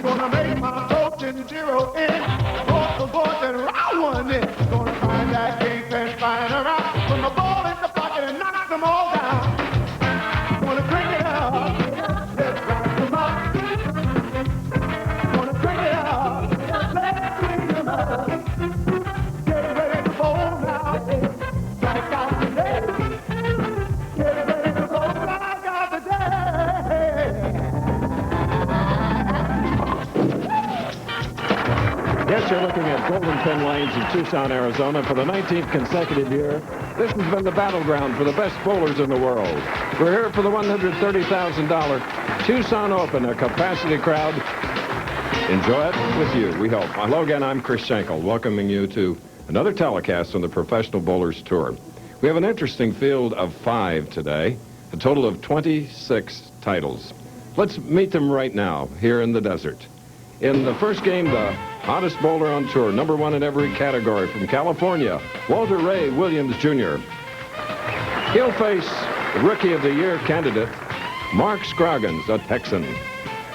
Gonna make my fortune zero in. Off the board and round one in. Gonna find that king and find around. Put my ball in the pocket and knock them all down. Gonna bring it up. Let's rock them up. Gonna bring it up. Let's bring them up. Get ready to bowl now. Strike out today. Get ready to bowl. Strike out today. Yes, you're looking at Golden Pin Lanes in Tucson, Arizona for the 19th consecutive year. This has been the battleground for the best bowlers in the world. We're here for the $130,000 Tucson Open, a capacity crowd. Enjoy it with you, we hope. Hello again, I'm Chris Schenkel, welcoming you to another telecast on the Professional Bowlers Tour. We have an interesting field of 5 today, a total of 26 titles. Let's meet them right now here in the desert. In the first game, the hottest bowler on tour, #1 in every category from California, Walter Ray Williams Jr. He'll face the Rookie of the Year candidate, Mark Scroggins, a Texan.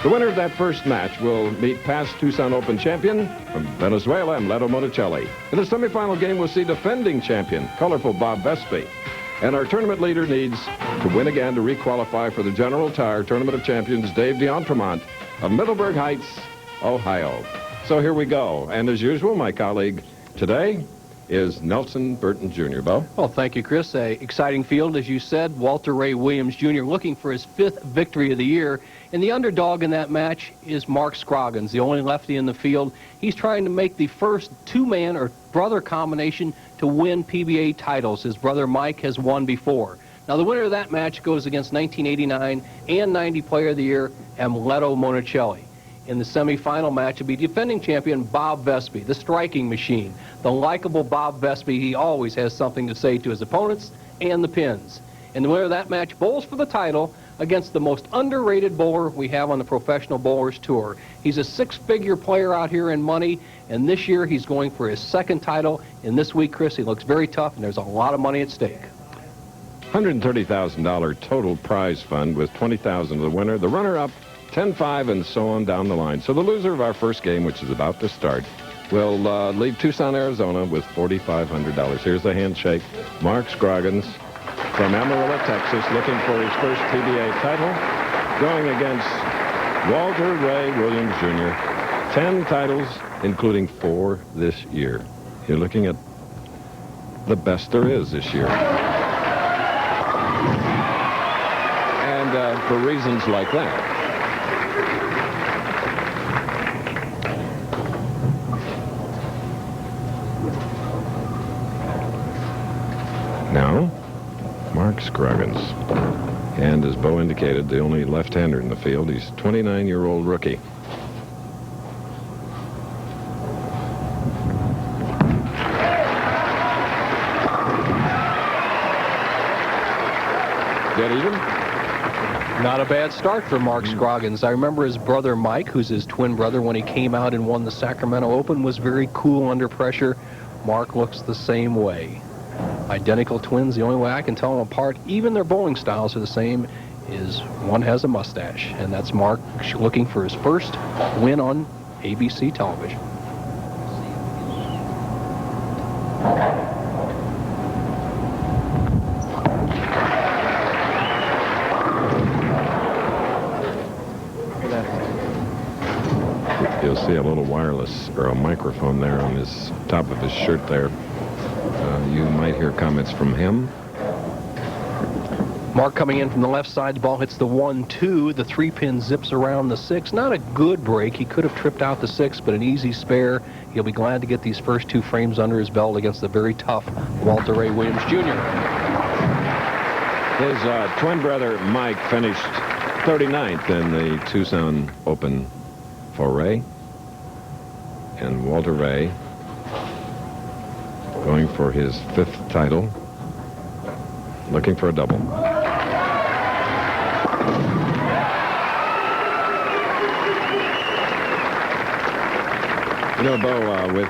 The winner of that first match will meet past Tucson Open champion from Venezuela, Amleto Monacelli. In the semifinal game, we'll see defending champion, colorful Bob Vespi. And our tournament leader needs to win again to requalify for the General Tire Tournament of Champions, Dave D'Entremont of Middleburg Heights, Ohio. So here we go. And as usual, my colleague today is Nelson Burton Jr. Bo? Well, thank you, Chris. A exciting field, as you said. Walter Ray Williams Jr. looking for his 5th victory of the year. And the underdog in that match is Mark Scroggins, the only lefty in the field. He's trying to make the first two-man or brother combination to win PBA titles. His brother Mike has won before. Now, the winner of that match goes against 1989 and 90 Player of the Year, Amleto Monacelli. In the semifinal match will be defending champion Bob Vespi, the striking machine. The likable Bob Vespi, he always has something to say to his opponents and the pins. And the winner of that match bowls for the title against the most underrated bowler we have on the Professional Bowlers Tour. He's a 6-figure player out here in money, and this year he's going for his 2nd title. And this week, Chris, he looks very tough, and there's a lot of money at stake. $130,000 total prize fund with $20,000 to the winner. The runner-up, 10-5, and so on down the line. So the loser of our first game, which is about to start, will leave Tucson, Arizona with $4,500. Here's the handshake. Mark Scroggins from Amarillo, Texas, looking for his first PBA title, going against Walter Ray Williams Jr. 10 titles, including 4 this year. You're looking at the best there is this year. And for reasons like that, now, Mark Scroggins. And as Bo indicated, the only left-hander in the field. He's a 29-year-old rookie. Dead even? Not a bad start for Mark Scroggins. I remember his brother Mike, who's his twin brother, when he came out and won the Sacramento Open, was very cool under pressure. Mark looks the same way. Identical twins. The only way I can tell them apart, even their bowling styles are the same, is one has a mustache, and that's Mark looking for his first win on ABC television. You'll see a little wireless or a microphone there on his top of his shirt there. You might hear comments from him. Mark coming in from the left side. The ball hits the 1-2. The 3-pin zips around the 6. Not a good break. He could have tripped out the 6, but an easy spare. He'll be glad to get these first 2 frames under his belt against the very tough Walter Ray Williams Jr. His twin brother Mike finished 39th in the Tucson Open for Ray. And Walter Ray going for his 5th title, looking for a double. You know, Bo, with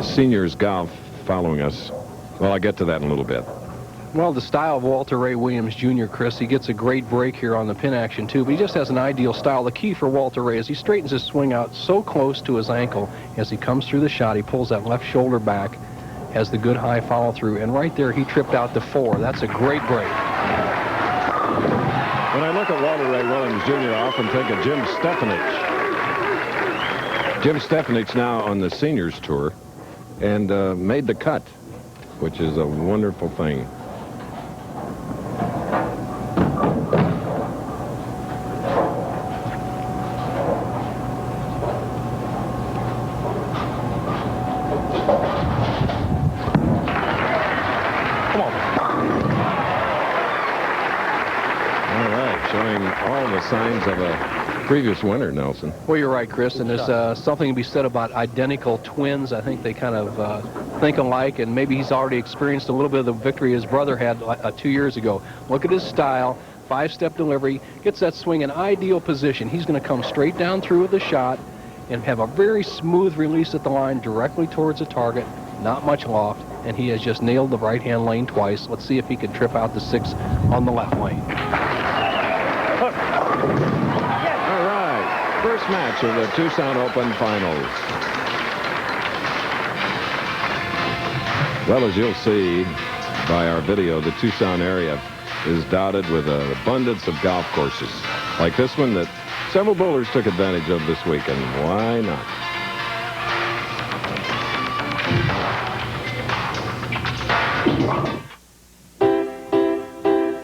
seniors golf following us, well, I'll get to that in a little bit. Well, the style of Walter Ray Williams Jr., Chris, he gets a great break here on the pin action, too, but he just has an ideal style. The key for Walter Ray is he straightens his swing out so close to his ankle as he comes through the shot. He pulls that left shoulder back, has the good high follow-through, and right there he tripped out to 4. That's a great break. When I look at Walter Ray Williams Jr., I often think of Jim Stefanich. Jim Stefanich now on the seniors tour and made the cut, which is a wonderful thing. Signs of a previous winner, Nelson. Well, you're right, Chris, and there's something to be said about identical twins. I think they kind of think alike, and maybe he's already experienced a little bit of the victory his brother had 2 years ago. Look at his style, 5-step delivery, gets that swing in ideal position. He's going to come straight down through with the shot and have a very smooth release at the line directly towards the target, not much loft, and he has just nailed the right-hand lane twice. Let's see if he can trip out the 6 on the left lane. All right, first match of the Tucson Open Finals. Well, as you'll see by our video, the Tucson area is dotted with an abundance of golf courses, like this one that several bowlers took advantage of this weekend. Why not?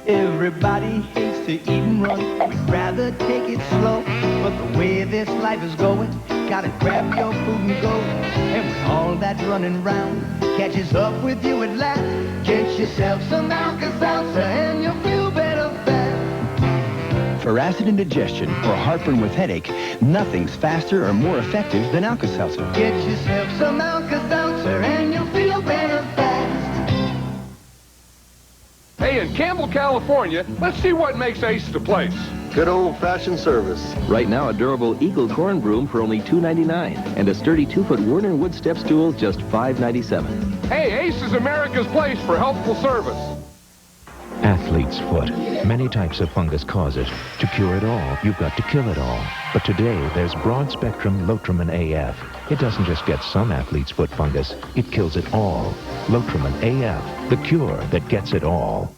Everybody hates to eat and run. We'd rather take it slow. But the way this life is going, gotta grab your food and go. And when all that running round catches up with you at last, get yourself some Alka-Seltzer and you'll feel better fast. For acid indigestion or heartburn with headache, nothing's faster or more effective than Alka-Seltzer. Get yourself some Alka-Seltzer and you'll feel better fast. Hey, in Campbell, California, let's see what makes Ace the place. Good old-fashioned service. Right now, a durable Eagle corn broom for only $2.99, and a sturdy 2-foot Werner wood step stool just $5.97. Hey, Ace is America's place for helpful service. Athlete's foot. Many types of fungus cause it. To cure it all, you've got to kill it all. But today, there's broad-spectrum Lotrimin AF. It doesn't just get some athlete's foot fungus, it kills it all. Lotrimin AF, the cure that gets it all.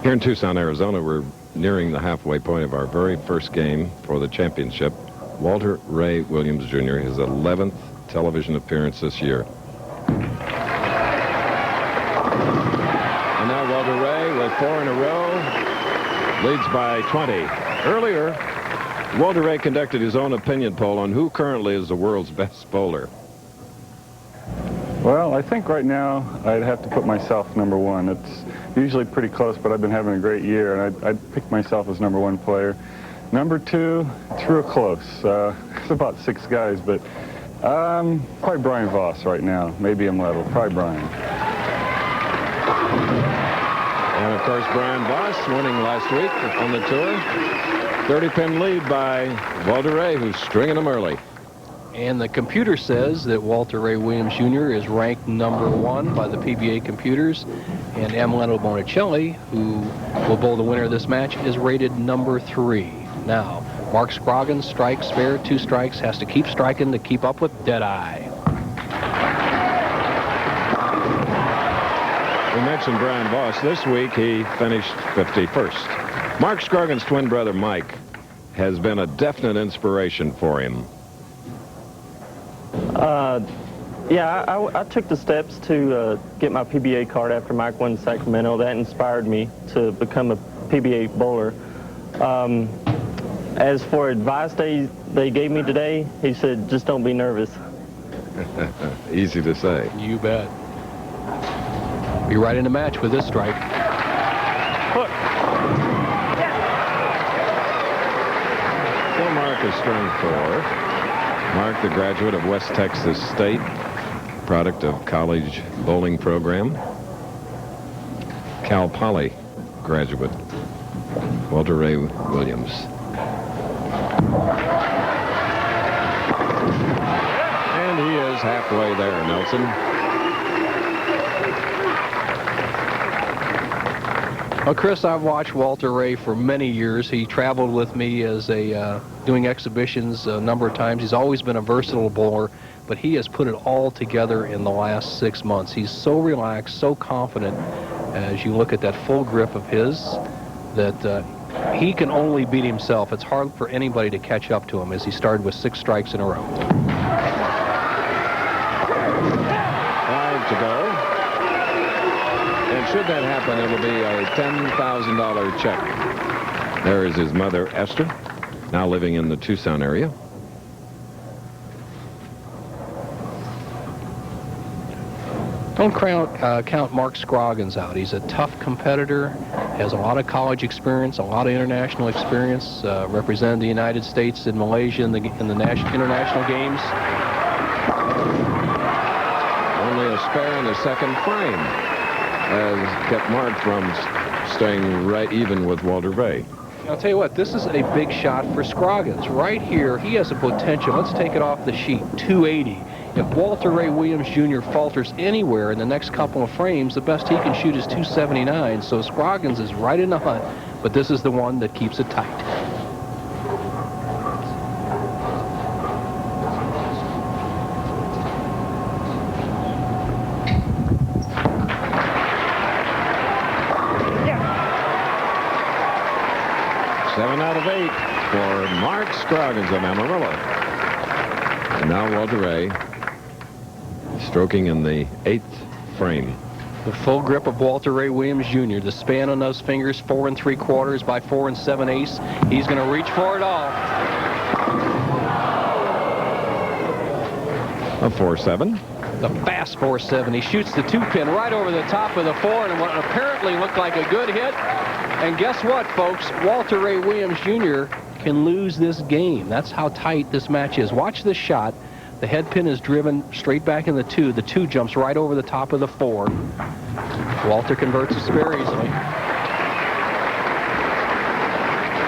Here in Tucson, Arizona, we're nearing the halfway point of our very first game for the championship. Walter Ray Williams Jr., his 11th television appearance this year. And now Walter Ray with 4 in a row, leads by 20. Earlier, Walter Ray conducted his own opinion poll on who currently is the world's best bowler. Well, I think right now I'd have to put myself number 1. It's usually pretty close, but I've been having a great year, and I'd pick myself as number 1 player. Number 2, it's real close. It's about 6 guys, but probably Brian Voss right now. Maybe I'm level. Probably Brian. And, of course, Brian Voss winning last week on the tour. 30-pin lead by Walter Ray, who's stringing them early. And the computer says that Walter Ray Williams Jr. is ranked number 1 by the PBA computers. And Amleto Monacelli, who will bowl the winner of this match, is rated number 3. Now, Mark Scroggins strikes fair, 2 strikes, has to keep striking to keep up with Deadeye. We mentioned Brian Voss. This week, he finished 51st. Mark Scroggins' twin brother, Mike, has been a definite inspiration for him. Yeah, I took the steps to get my PBA card after Mike won in Sacramento. That inspired me to become a PBA bowler. As for advice they gave me today, he said, just don't be nervous. Easy to say. You bet. Be right in the match with this strike. Hook. So Mark is strung 4. Mark, the graduate of West Texas State, product of college bowling program. Cal Poly graduate, Walter Ray Williams. And he is halfway there, Nelson. Well, Chris, I've watched Walter Ray for many years. He traveled with me as doing exhibitions a number of times. He's always been a versatile bowler, but he has put it all together in the last 6 months. He's so relaxed, so confident as you look at that full grip of his that he can only beat himself. It's hard for anybody to catch up to him as he started with 6 strikes in a row. 5 to go. And should that happen, it'll be a $10,000 check. There is his mother, Esther, now living in the Tucson area. Don't count Mark Scroggins out. He's a tough competitor, has a lot of college experience, a lot of international experience, represented the United States in Malaysia in the international games. Only a spare in the second frame has kept Mark from staying right even with Walter Ray. I'll tell you what, this is a big shot for Scroggins. Right here, he has a potential. Let's take it off the sheet, 280. If Walter Ray Williams Jr. falters anywhere in the next couple of frames, the best he can shoot is 279. So Scroggins is right in the hunt, but this is the one that keeps it tight. Seven out of 8 for Mark Scroggins of Amarillo. And now Walter Ray stroking in the 8th frame. The full grip of Walter Ray Williams Jr. The span on those fingers, 4 3/4 by 4 7/8. He's going to reach for it all. A 4-7. The fast 4-7. He shoots the 2-pin right over the top of the 4 and what apparently looked like a good hit. And guess what, folks? Walter Ray Williams Jr. can lose this game. That's how tight this match is. Watch this shot. The head pin is driven straight back in the 2. The 2 jumps right over the top of the 4. Walter converts a spare easily.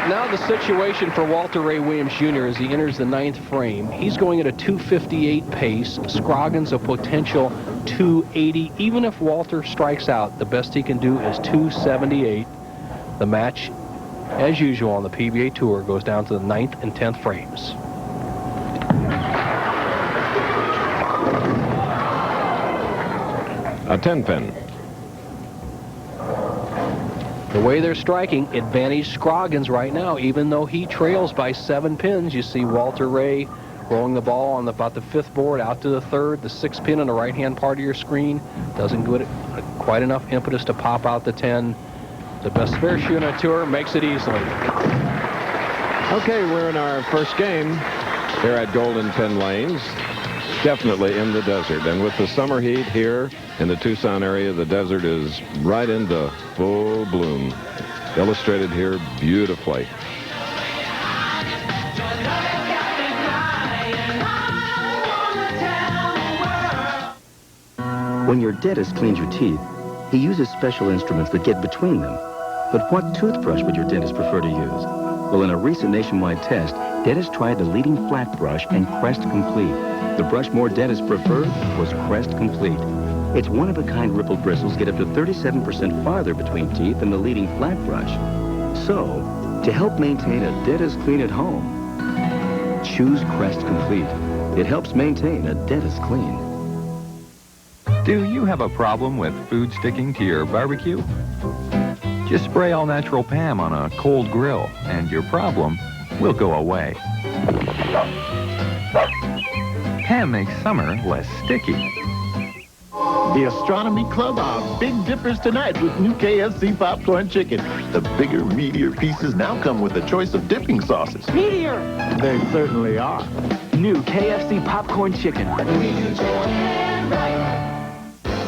Now the situation for Walter Ray Williams Jr. as he enters the 9th frame. He's going at a 258 pace. Scroggins a potential 280. Even if Walter strikes out, the best he can do is 278. The match, as usual on the PBA Tour, goes down to the 9th and 10th frames. A 10-pin. The way they're striking, advantage Scroggins right now, even though he trails by 7 pins. You see Walter Ray rolling the ball on about the 5th board out to the 3rd. The 6th pin on the right-hand part of your screen doesn't give it quite enough impetus to pop out the 10. The best spare shoe on the tour makes it easily. Okay, we're in our first game here at Golden Pin Lanes. Definitely in the desert. And with the summer heat here in the Tucson area, the desert is right into full bloom. Illustrated here beautifully. When your dentist cleans your teeth, he uses special instruments that get between them. But what toothbrush would your dentist prefer to use? Well, in a recent nationwide test, dentists tried the leading flat brush and Crest Complete. The brush more dentists preferred was Crest Complete. Its one-of-a-kind rippled bristles get up to 37% farther between teeth than the leading flat brush. So, to help maintain a dentist clean at home, choose Crest Complete. It helps maintain a dentist clean. Do you have a problem with food sticking to your barbecue? Just spray all-natural Pam on a cold grill, and your problem will go away. Pam makes summer less sticky. The Astronomy Club are big dippers tonight with new KFC popcorn chicken. The bigger, meatier pieces now come with a choice of dipping sauces. Meteor! They certainly are. New KFC popcorn chicken.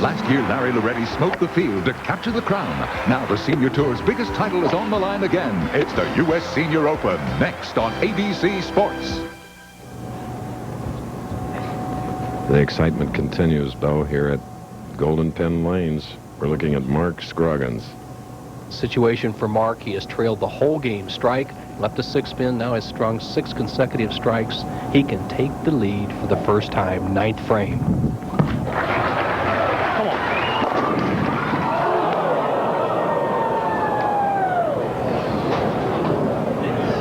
Last year, Larry Loretti smoked the field to capture the crown. Now the Senior Tour's biggest title is on the line again. It's the U.S. Senior Open, next on ABC Sports. The excitement continues, though, here at Golden Pin Lanes. We're looking at Mark Scroggins. Situation for Mark, he has trailed the whole game. Strike, left a 6-pin, now has strung 6 consecutive strikes. He can take the lead for the first time, 9th frame.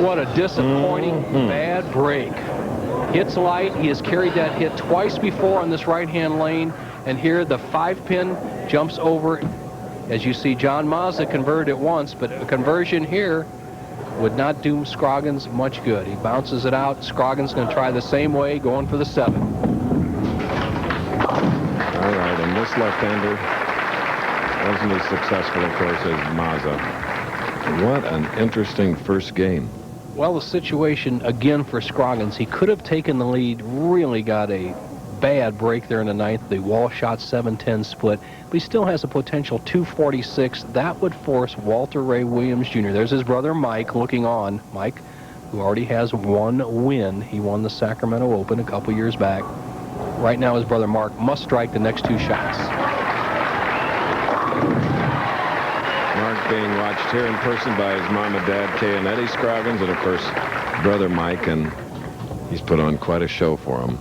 What a disappointing bad break. Hits light. He has carried that hit twice before on this right-hand lane. And here the 5-pin jumps over. As you see, John Mazza converted it once, but a conversion here would not do Scroggins much good. He bounces it out. Scroggins going to try the same way, going for the 7. All right, and this left-hander wasn't as successful, of course, as Mazza. What an interesting first game. Well, the situation again for Scroggins, he could have taken the lead, really got a bad break there in the 9th, the wall shot 7-10 split, but he still has a potential 246. That would force Walter Ray Williams Jr. There's his brother Mike looking on. Mike, who already has 1 win. He won the Sacramento Open a couple years back. Right now his brother Mark must strike the next 2 shots. Mark being watched here in person by his mom and dad, Kay and Eddie Scroggins, and of course brother Mike, and he's put on quite a show for him.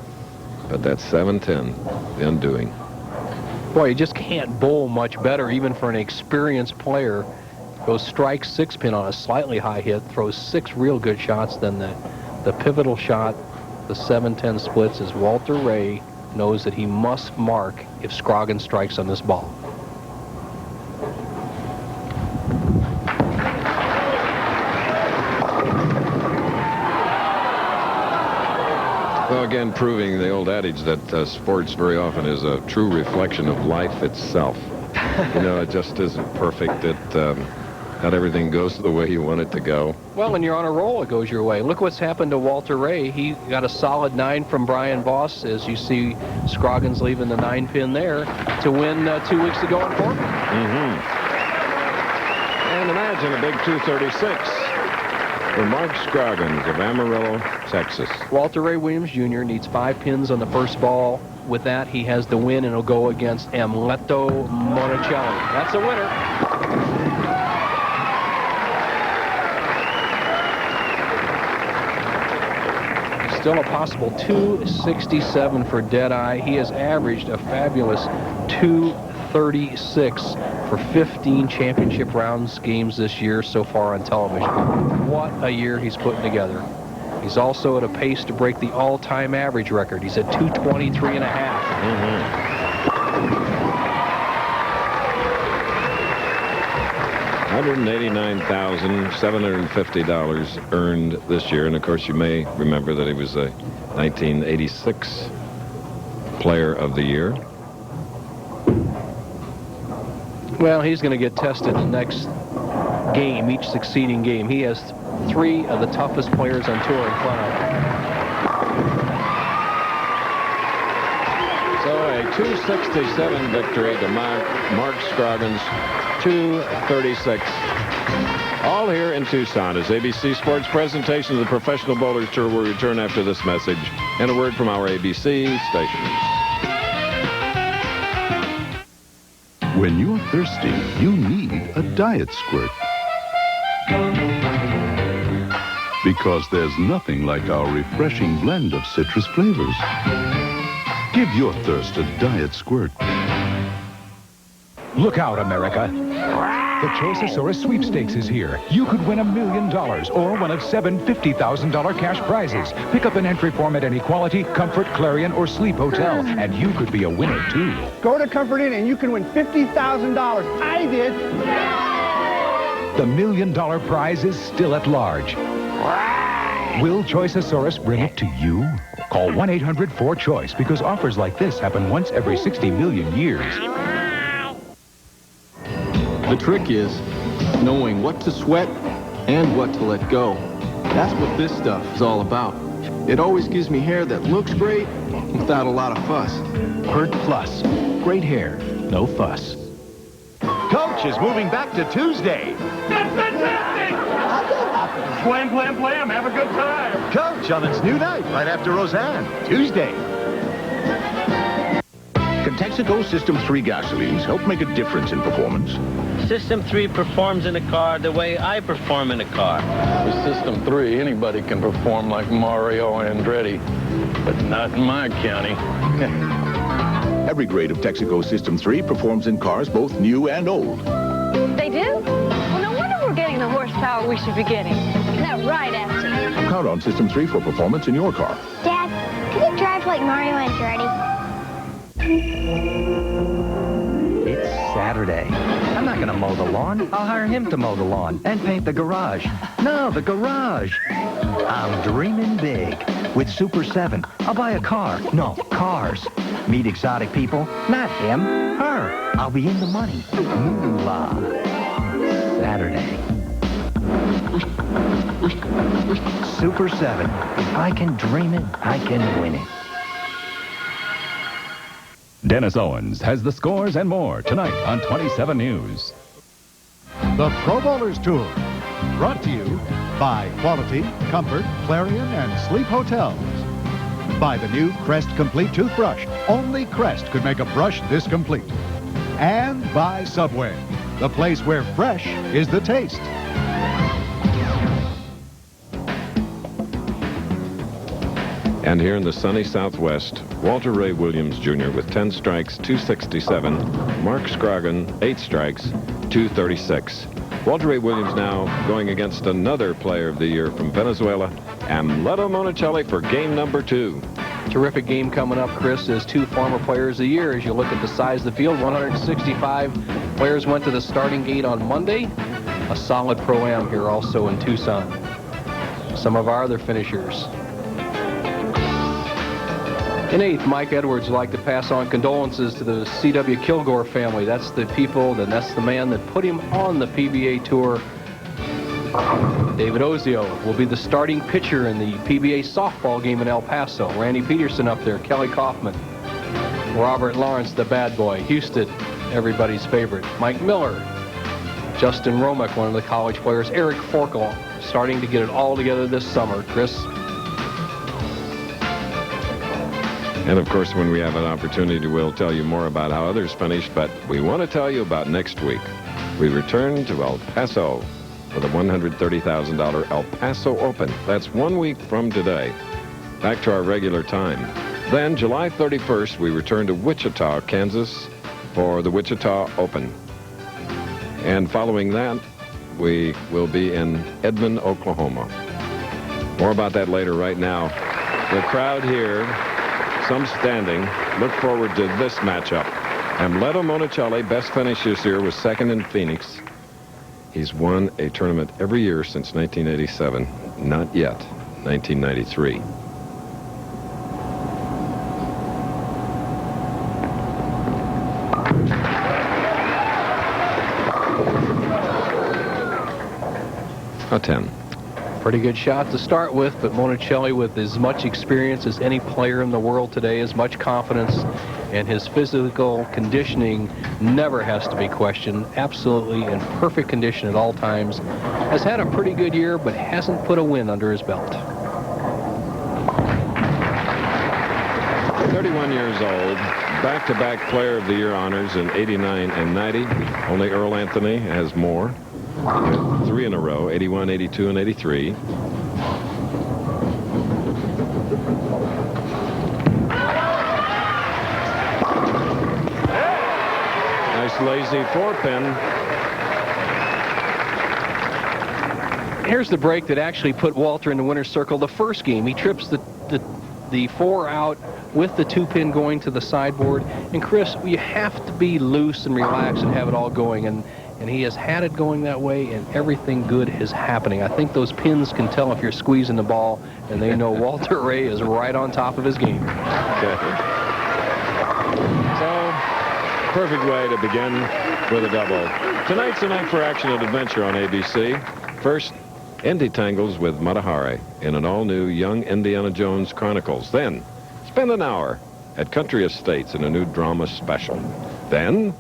But that 7-10, the undoing. Boy, you just can't bowl much better, even for an experienced player. Goes strike 6-pin on a slightly high hit, throws 6 real good shots, then the pivotal shot, the 7-10 splits, as Walter Ray knows that he must mark if Scroggins strikes on this ball. Well, again, proving the old adage that sports very often is a true reflection of life itself. You know, it just isn't perfect. Not everything goes the way you want it to go. Well, when you're on a roll, it goes your way. Look what's happened to Walter Ray. He got a solid 9 from Brian Boss, as you see Scroggins leaving the 9-pin there to win 2 weeks ago in Portland. And imagine a big 236. For Mark Scroggins of Amarillo, Texas. Walter Ray Williams Jr. needs 5 pins on the first ball. With that, he has the win, and he'll go against Amleto Monacelli. That's a winner. Still a possible 267 for Deadeye. He has averaged a fabulous 236 for 15 championship rounds games this year so far on television. What a year he's putting together. He's also at a pace to break the all-time average record. He's at 223.5. $189,750 earned this year. And of course, you may remember that he was a 1986 Player of the Year. Well, he's going to get tested the next game, each succeeding game. He has 3 of the toughest players on tour in front of him. So a 267 victory to Mark Scroggins, 236. All here in Tucson as ABC Sports presentation of the Professional Bowlers Tour will return after this message and a word from our ABC stations. When you're thirsty, you need a diet squirt. Because there's nothing like our refreshing blend of citrus flavors. Give your thirst a diet squirt. Look out, America. The Choiceosaurus Sweepstakes is here. You could win $1 million or one of 7 $50,000 cash prizes. Pick up an entry form at any Quality, Comfort, Clarion, or Sleep Hotel, and you could be a winner, too. Go to Comfort Inn and you can win $50,000. I did. The $1 million prize is still at large. Will Choiceosaurus bring it to you? Call 1-800-4CHOICE because offers like this happen once every 60 million years. The trick is knowing what to sweat and what to let go. That's what this stuff is all about. It always gives me hair that looks great without a lot of fuss. Pert Plus. Great hair, no fuss. Coach is moving back to Tuesday. That's fantastic! Slam, slam, slam. Have a good time. Coach on its new night right after Roseanne. Tuesday. Can Texaco System 3 gasolines help make a difference in performance? System 3 performs in a car the way I perform in a car. With System 3, anybody can perform like Mario Andretti, but not in my county. Every grade of Texaco System 3 performs in cars both new and old. They do? Well, no wonder we're getting the horse horsepower we should be getting. Is that right, Ashley? Count on System 3 for performance in your car. Dad, can you drive like Mario Andretti? It's Saturday. I'm not going to mow the lawn. I'll hire him to mow the lawn and paint the garage. No, the garage. I'm dreaming big. With Super 7, I'll buy a car. No, cars. Meet exotic people. Not him. Her. I'll be in the money. Moolah. Saturday. Super 7. If I can dream it, I can win it. Dennis Owens has the scores and more tonight on 27 News. The Pro Bowlers Tour, brought to you by Quality, Comfort, Clarion, and Sleep Hotels. By the new Crest Complete Toothbrush. Only Crest could make a brush this complete. And by Subway, the place where fresh is the taste. And here in the sunny Southwest, Walter Ray Williams Jr. with 10 strikes, 267. Mark Scroggins, 8 strikes, 236. Walter Ray Williams now going against another player of the year from Venezuela, Amleto Monacelli, for game number 2. Terrific game coming up, Chris, as 2 former players of the year. As you look at the size of the field, 165 players went to the starting gate on Monday. A solid pro-am here also in Tucson. Some of our other finishers. In 8th, Mike Edwards would like to pass on condolences to the C.W. Kilgore family. That's the people, that's the man that put him on the PBA Tour. David Ozio will be the starting pitcher in the PBA softball game in El Paso. Randy Peterson up there, Kelly Kaufman, Robert Lawrence, the bad boy, Houston, everybody's favorite, Mike Miller, Justin Romick, one of the college players, Eric Forkel, starting to get it all together this summer, Chris. And of course, when we have an opportunity, we'll tell you more about how others finish, but we want to tell you about next week. We return to El Paso for the $130,000 El Paso Open. That's 1 week from today, back to our regular time. Then, July 31st, we return to Wichita, Kansas for the Wichita Open. And following that, we will be in Edmond, Oklahoma. More about that later. Right now, the crowd here, some standing, look forward to this matchup. Amleto Monacelli, best finish this year, was 2nd in Phoenix. He's won a tournament every year since 1987. Not yet 1993. A 10. Pretty good shot to start with, but Monacelli, with as much experience as any player in the world today, as much confidence, and his physical conditioning never has to be questioned. Absolutely in perfect condition at all times. Has had a pretty good year, but hasn't put a win under his belt. 31 years old, back-to-back Player of the Year honors in 89 and 90. Only Earl Anthony has more. 3 in a row, 81, 82, and 83. Nice lazy 4-pin. Here's the break that actually put Walter in the winner's circle. The first game, he trips the 4 out with the 2-pin going to the sideboard. And Chris, you have to be loose and relaxed and have it all going. And he has had it going that way, and everything good is happening. I think those pins can tell if you're squeezing the ball, and they know Walter Ray is right on top of his game. Okay. So, perfect way to begin with a double. Tonight's a night for action and adventure on ABC. First, Indy Tangles with Matahari in an all-new Young Indiana Jones Chronicles. Then, spend an hour at Country Estates in a new drama special. Then,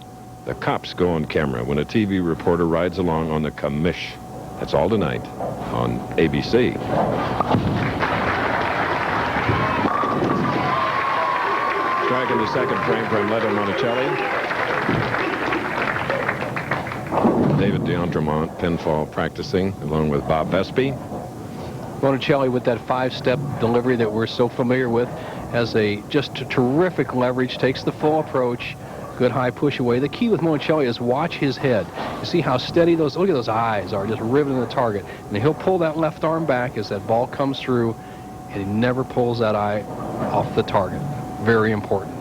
the cops go on camera when a TV reporter rides along on the commish. That's all tonight on ABC. Striking the second frame from Amleto Monacelli. David DeAndremont, pinfall practicing, along with Bob Vespi. Monacelli, with that 5-step delivery that we're so familiar with, has just a terrific leverage, takes the full approach, Good high push away. The key with Monacelli is watch his head. You see how steady look at those eyes are, just riveting the target. And he'll pull that left arm back as that ball comes through, and he never pulls that eye off the target. Very important.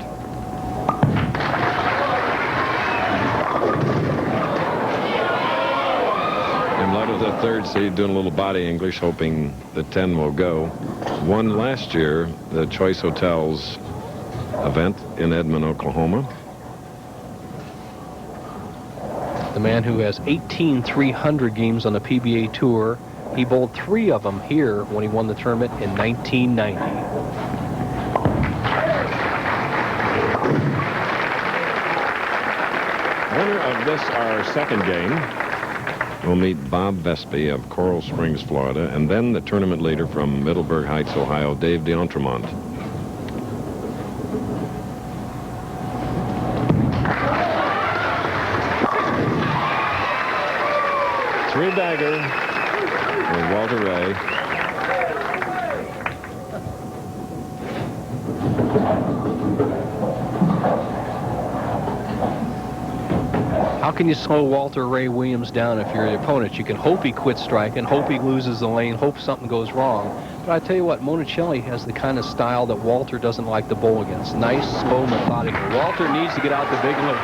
Amleto, the third seed, doing a little body English, hoping the 10 will go. Won last year the Choice Hotels event in Edmond, Oklahoma. The man who has 18 300 games on the PBA Tour. He bowled 3 of them here when he won the tournament in 1990. Winner of this, our second game, will meet Bob Vespi of Coral Springs, Florida, and then the tournament leader from Middleburg Heights, Ohio, Dave D'Entremont. Three-bagger with Walter Ray. How can you slow Walter Ray Williams down if you're the opponent? You can hope he quits striking, hope he loses the lane, hope something goes wrong. But I tell you what, Monacelli has the kind of style that Walter doesn't like to bowl against. Nice, slow, methodical. Walter needs to get out the big lead.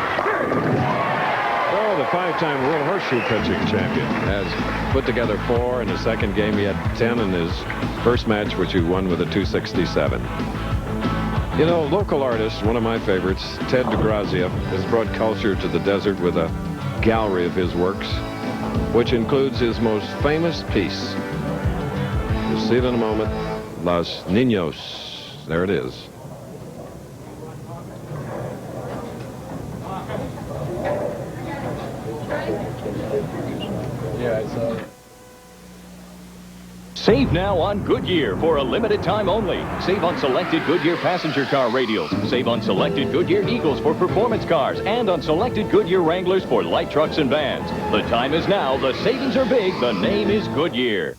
Oh, the 5-time World Horseshoe Pitching Champion has put together 4 in the second game. He had 10 in his first match, which he won with a 267. You know, local artist, one of my favorites, Ted DeGrazia, has brought culture to the desert with a gallery of his works, which includes his most famous piece. You'll see it in a moment. Los Niños. There it is. Yeah, I saw it. Save now on Goodyear for a limited time only. Save on selected Goodyear passenger car radials. Save on selected Goodyear Eagles for performance cars. And on selected Goodyear Wranglers for light trucks and vans. The time is now. The savings are big. The name is Goodyear.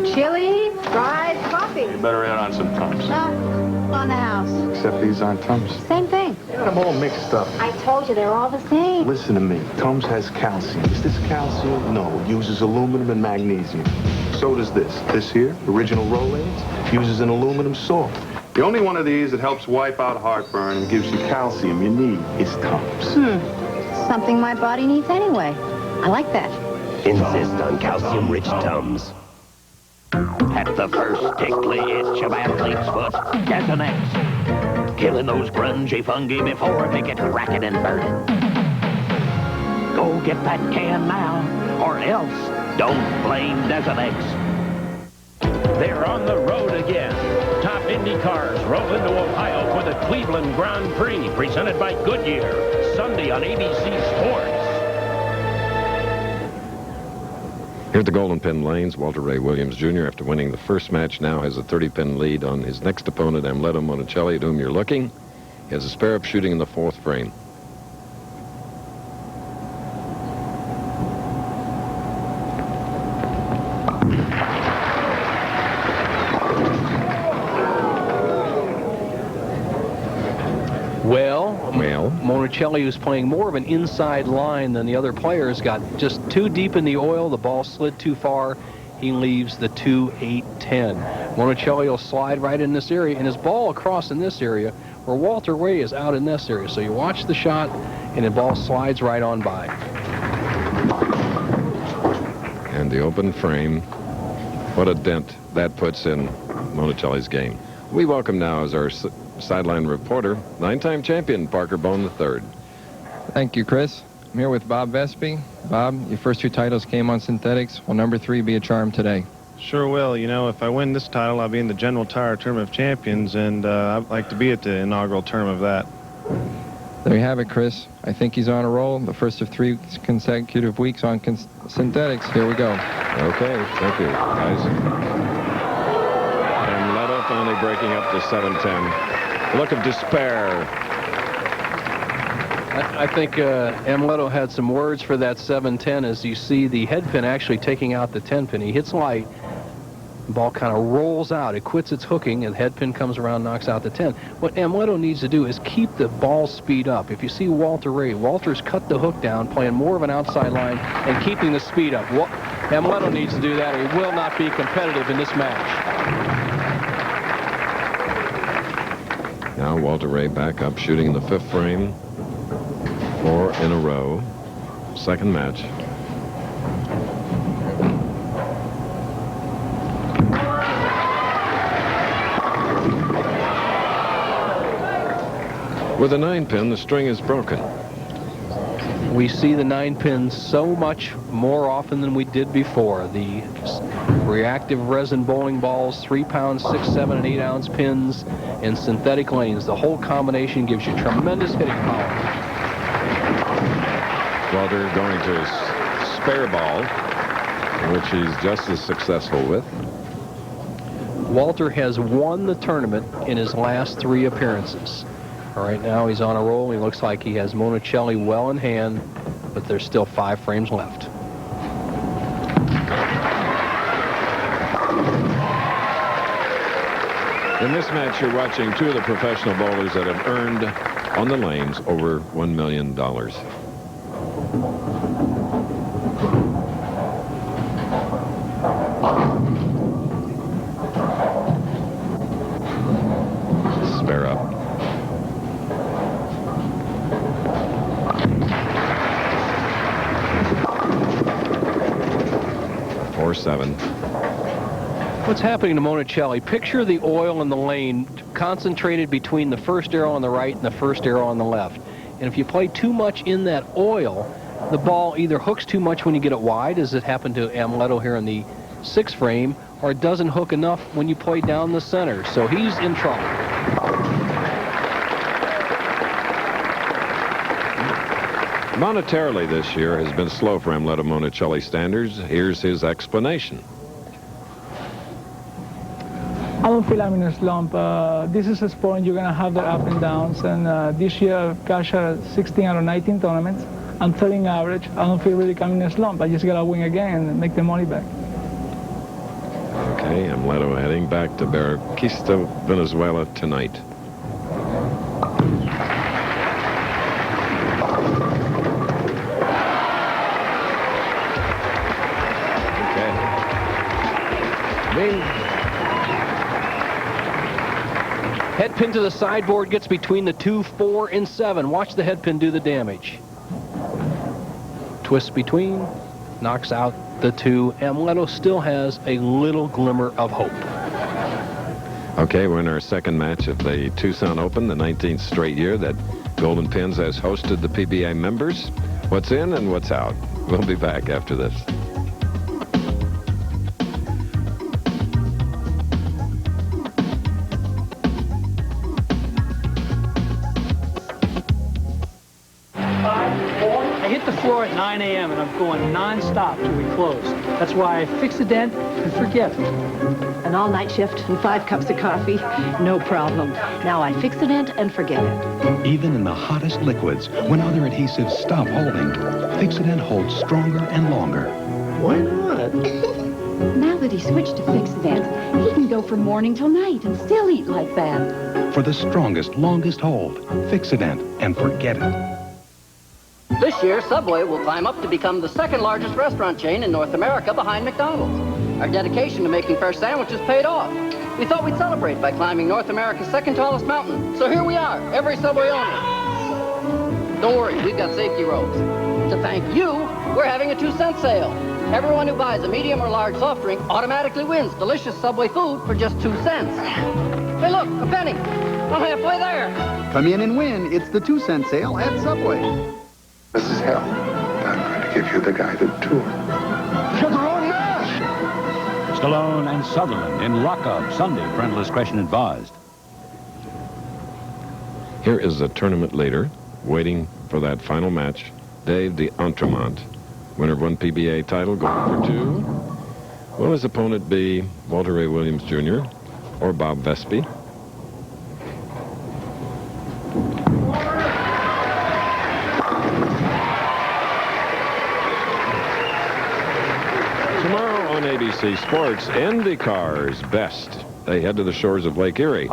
Chili, fried, coffee. You better add on some Tums. No, on the house. Except these aren't Tums. Same thing. You got them all mixed up. I told you they're all the same. Listen to me. Tums has calcium. Is this calcium? No, it uses aluminum and magnesium. So does this. This here, original Rolaids, uses an aluminum salt. The only one of these that helps wipe out heartburn and gives you calcium you need is Tums. Something my body needs anyway. I like that. Insist on calcium-rich Tums. At the first tickly itch of athlete's foot, get an X. Killing those grungy fungi before they get racket and burning. Go get that can now, or else don't blame Desonex. They're on the road again. Top Indy cars roll into Ohio for the Cleveland Grand Prix, presented by Goodyear, Sunday on ABC Sports. Here at the Golden Pin Lanes, Walter Ray Williams Jr., after winning the first match, now has a 30-pin lead on his next opponent, Amleto Monacelli, at whom you're looking. He has a spare up shooting in the 4th frame. Well, Monacelli, who's playing more of an inside line than the other players, got just too deep in the oil. The ball slid too far. He leaves the 2-8-10. Monacelli will slide right in this area, and his ball across in this area, where Walter Ray is out in this area. So you watch the shot, and the ball slides right on by. And the open frame, what a dent that puts in Monacelli's game. We welcome now as our sideline reporter, 9-time champion Parker Bone III. Thank you, Chris. I'm here with Bob Vespi. Bob, your first 2 titles came on synthetics. Will number 3 be a charm today? Sure will. You know, if I win this title, I'll be in the General Tire Tournament of Champions, and I'd like to be at the inaugural tournament of that. There you have it, Chris. I think he's on a roll. The first of 3 consecutive weeks on synthetics. Here we go. Okay, thank you, guys. And Leto finally breaking up to 7-10. Look of despair. I think Amleto had some words for that 7-10 as you see the head pin actually taking out the 10 pin. He hits light, The ball kind of rolls out. It quits its hooking, and the head pin comes around, knocks out the 10. What Amleto needs to do is keep the ball speed up. If you see Walter Ray, Walter's cut the hook down, playing more of an outside line and keeping the speed up. Amleto needs to do that, or he will not be competitive in this match. Now Walter Ray back up, shooting in the 5th frame. 4 in a row. Second match. With a 9-pin, the string is broken. We see the 9-pins so much more often than we did before. The reactive resin bowling balls, 3 pound, 6, 7, and 8 ounce pins, and synthetic lanes. The whole combination gives you tremendous hitting power. Walter going to his spare ball, which he's just as successful with. Walter has won the tournament in his last 3 appearances. Right now he's on a roll. He looks like he has Monacelli well in hand, but there's still 5 frames left. In this match, you're watching 2 of the professional bowlers that have earned on the lanes over $1 million. Spare up. 4-7. What's happening to Monacelli? Picture the oil in the lane concentrated between the first arrow on the right and the first arrow on the left. And if you play too much in that oil, the ball either hooks too much when you get it wide, as it happened to Amleto here in the 6th frame, or it doesn't hook enough when you play down the center. So he's in trouble. Monetarily this year has been slow for Amleto Monacelli standards. Here's his explanation. I don't feel I'm in a slump. This is a sport, and you're going to have the up and downs. And this year, I've cashed 16 out of 19 tournaments. I'm 13 average. I don't feel really coming in a slump. I just got to win again and make the money back. Okay, Amleto heading back to Barranquilla, Venezuela tonight. Head pin to the sideboard, gets between the 2, 4, and 7. Watch the head pin do the damage. Twist between, knocks out the 2. Amleto still has a little glimmer of hope. Okay, we're in our second match of the Tucson Open, the 19th straight year that Golden Pins has hosted the PBA members. What's in and what's out? We'll be back after this. At 9 a.m. and I'm going non-stop till we close. That's why I fix the dent and forget. An all-night shift and 5 cups of coffee, no problem. Now I fix the dent and forget it. Even in the hottest liquids, when other adhesives stop holding, Fix-A-Dent holds stronger and longer. Why not? Now that he switched to Fix-A-Dent, he can go from morning till night and still eat like that. For the strongest, longest hold, Fix-A-Dent and forget it. This year, Subway will climb up to become the 2nd largest restaurant chain in North America behind McDonald's. Our dedication to making fresh sandwiches paid off. We thought we'd celebrate by climbing North America's 2nd tallest mountain. So here we are, every Subway owner. Don't worry, we've got safety ropes. To thank you, we're having a 2-cent sale. Everyone who buys a medium or large soft drink automatically wins delicious Subway food for just 2 cents. Hey, look, a penny. I'm halfway there. Come in and win. It's the 2-cent sale at Subway. This is hell. I'm going to give you the guided tour. Stallone and Sutherland in Lock-Up Sunday. Parental discretion advised. Here is a tournament leader waiting for that final match. Dave d'Entremont, winner of 1 PBA title, going for 2. Will his opponent be Walter Ray Williams Jr. or Bob Vespi? ABC Sports, IndyCar's best. They head to the shores of Lake Erie.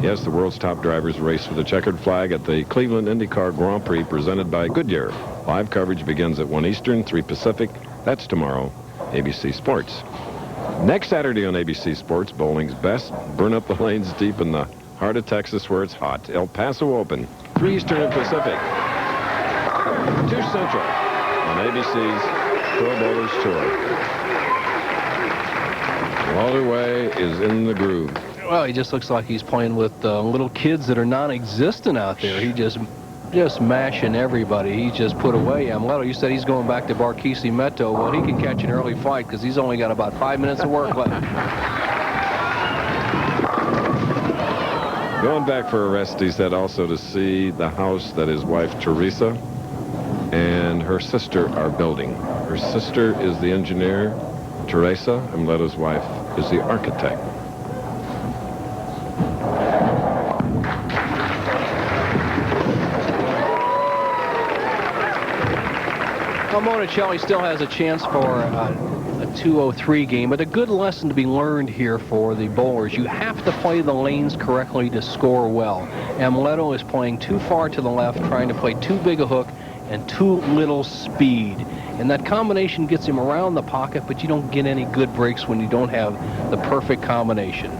Yes, the world's top drivers race for the checkered flag at the Cleveland IndyCar Grand Prix presented by Goodyear. Live coverage begins at 1 Eastern, 3 Pacific. That's tomorrow, ABC Sports. Next Saturday on ABC Sports, bowling's best. Burn up the lanes deep in the heart of Texas where it's hot. El Paso Open, 3 Eastern and Pacific. 2 Central on ABC's Pro Bowlers Tour. Walter Way is in the groove. Well, he just looks like he's playing with little kids that are non-existent out there. He just mashing everybody. He's just put away. Amleto, you said he's going back to Barquisimeto. Well, he can catch an early flight because he's only got about 5 minutes of work left. Going back for a rest, he said, also to see the house that his wife, Teresa, and her sister are building. Her sister is the engineer. Teresa, Amleto's wife, is the architect. Well, Monacelli still has a chance for a 203 game, but a good lesson to be learned here for the bowlers. You have to play the lanes correctly to score well. Amleto is playing too far to the left, trying to play too big a hook and too little speed. And that combination gets him around the pocket, but you don't get any good breaks when you don't have the perfect combination.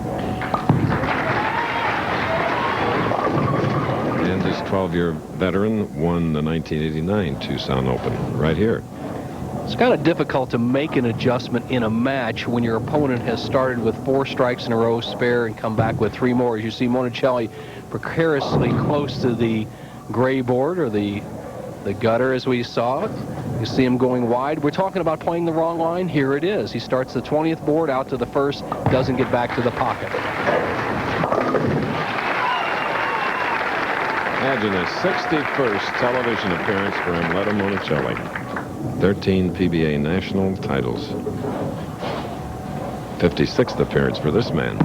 And this 12-year veteran won the 1989 Tucson Open right here. It's kind of difficult to make an adjustment in a match when your opponent has started with 4 strikes in a row, spare, and come back with 3 more. As you see Monacelli precariously close to the gray board, or the gutter as we saw. You see him going wide. We're talking about playing the wrong line. Here it is. He starts the 20th board out to the 1st, doesn't get back to the pocket. Imagine a 61st television appearance for Amleto Monacelli. 13 PBA national titles. 56th appearance for this man.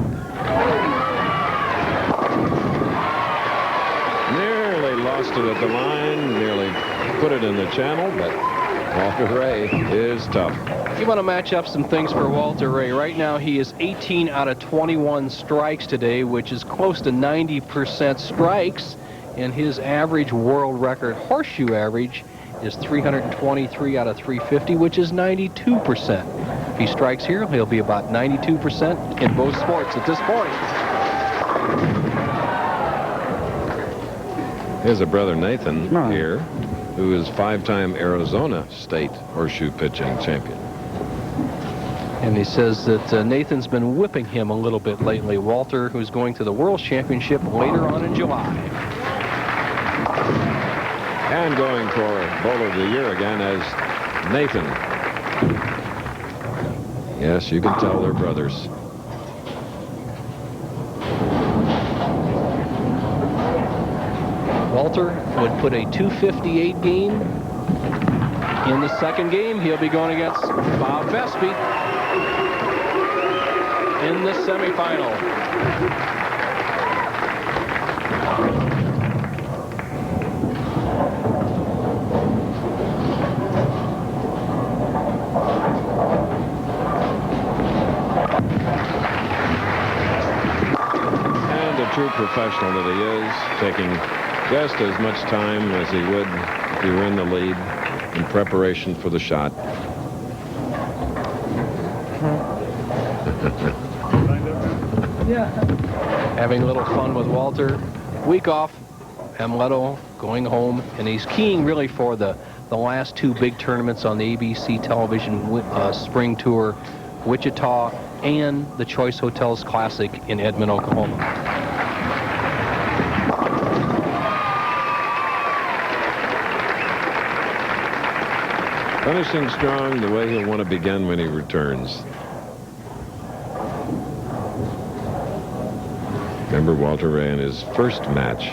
Nearly lost it at the line, nearly put it in the channel, but Walter Ray is tough. You want to match up some things for Walter Ray. Right now he is 18 out of 21 strikes today, which is close to 90% strikes, and his average world record horseshoe average is 323 out of 350, which is 92%. If he strikes here, he'll be about 92% in both sports at this point. Here's a brother Nathan here, who is 5-time Arizona State horseshoe pitching champion. And he says that Nathan's been whipping him a little bit lately. Walter, who's going to the World Championship later on in July. And going for Bowler of the Year again as Nathan. Yes, you can tell they're brothers. Walter would put a 258 game. In the second game, he'll be going against Bob Vespi in the semifinal. True professional that he is, taking just as much time as he would if he were in the lead in preparation for the shot. Having a little fun with Walter. Week off, Amleto going home, and he's keying really for the last 2 big tournaments on the ABC television spring tour, Wichita and the Choice Hotels Classic in Edmond, Oklahoma. Finishing strong, the way he'll want to begin when he returns. Remember, Walter Ray in his first match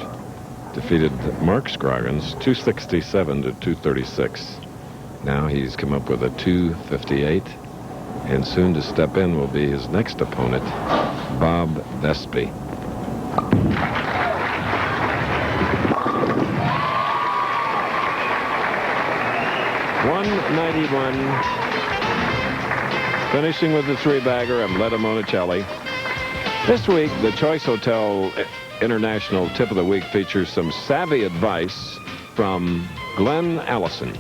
defeated Mark Scroggins 267 to 236. Now he's come up with a 258, and soon to step in will be his next opponent, Bob Vespi. 191, finishing with the three-bagger, Amleto Monacelli. This week, the Choice Hotel International Tip of the Week features some savvy advice from Glenn Allison.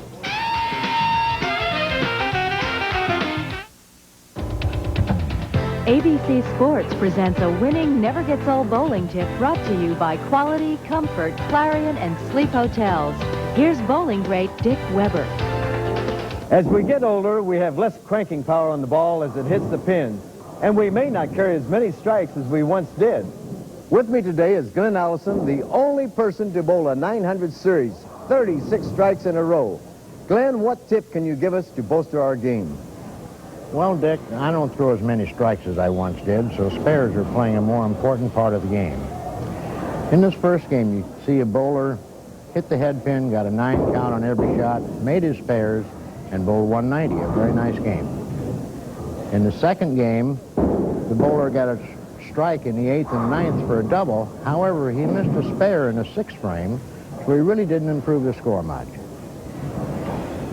ABC Sports presents a winning, never-gets-old bowling tip brought to you by Quality, Comfort, Clarion, and Sleep Hotels. Here's bowling great Dick Weber. As we get older, we have less cranking power on the ball as it hits the pins, and we may not carry as many strikes as we once did. With me today is Glenn Allison, the only person to bowl a 900 series, 36 strikes in a row. Glenn, what tip can you give us to bolster our game? Well, Dick, I don't throw as many strikes as I once did, so spares are playing a more important part of the game. In this first game, you see a bowler hit the head pin, got a 9 count on every shot, made his spares, and bowled 190, a very nice game. In the second game, the bowler got a strike in the 8th and 9th for a double. However, he missed a spare in the 6th frame, so he really didn't improve the score much.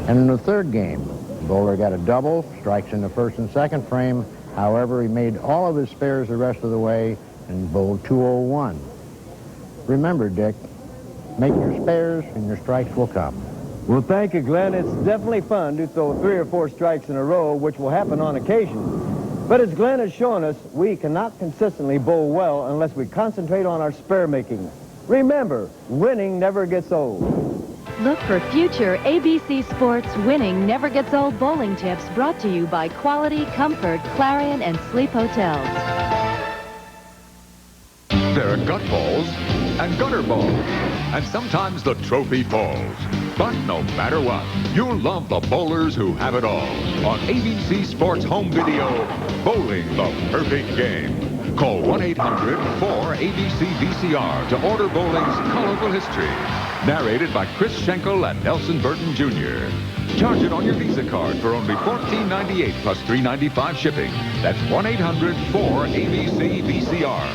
And in the third game, the bowler got a double, strikes in the 1st and 2nd frame. However, he made all of his spares the rest of the way and bowled 201. Remember, Dick, make your spares and your strikes will come. Well, thank you, Glenn. It's definitely fun to throw 3 or 4 strikes in a row, which will happen on occasion. But as Glenn has shown us, we cannot consistently bowl well unless we concentrate on our spare making. Remember, winning never gets old. Look for future ABC Sports winning, never-gets-old bowling tips brought to you by Quality, Comfort, Clarion, and Sleep Hotels. There are gut balls and gutter balls, and sometimes the trophy falls. But no matter what, you'll love the bowlers who have it all. On ABC Sports Home Video, Bowling the Perfect Game. Call 1-800-4ABC-VCR to order bowling's colorful history. Narrated by Chris Schenkel and Nelson Burton Jr. Charge it on your Visa card for only $14.98 plus $3.95 shipping. That's 1-800-4ABC-VCR.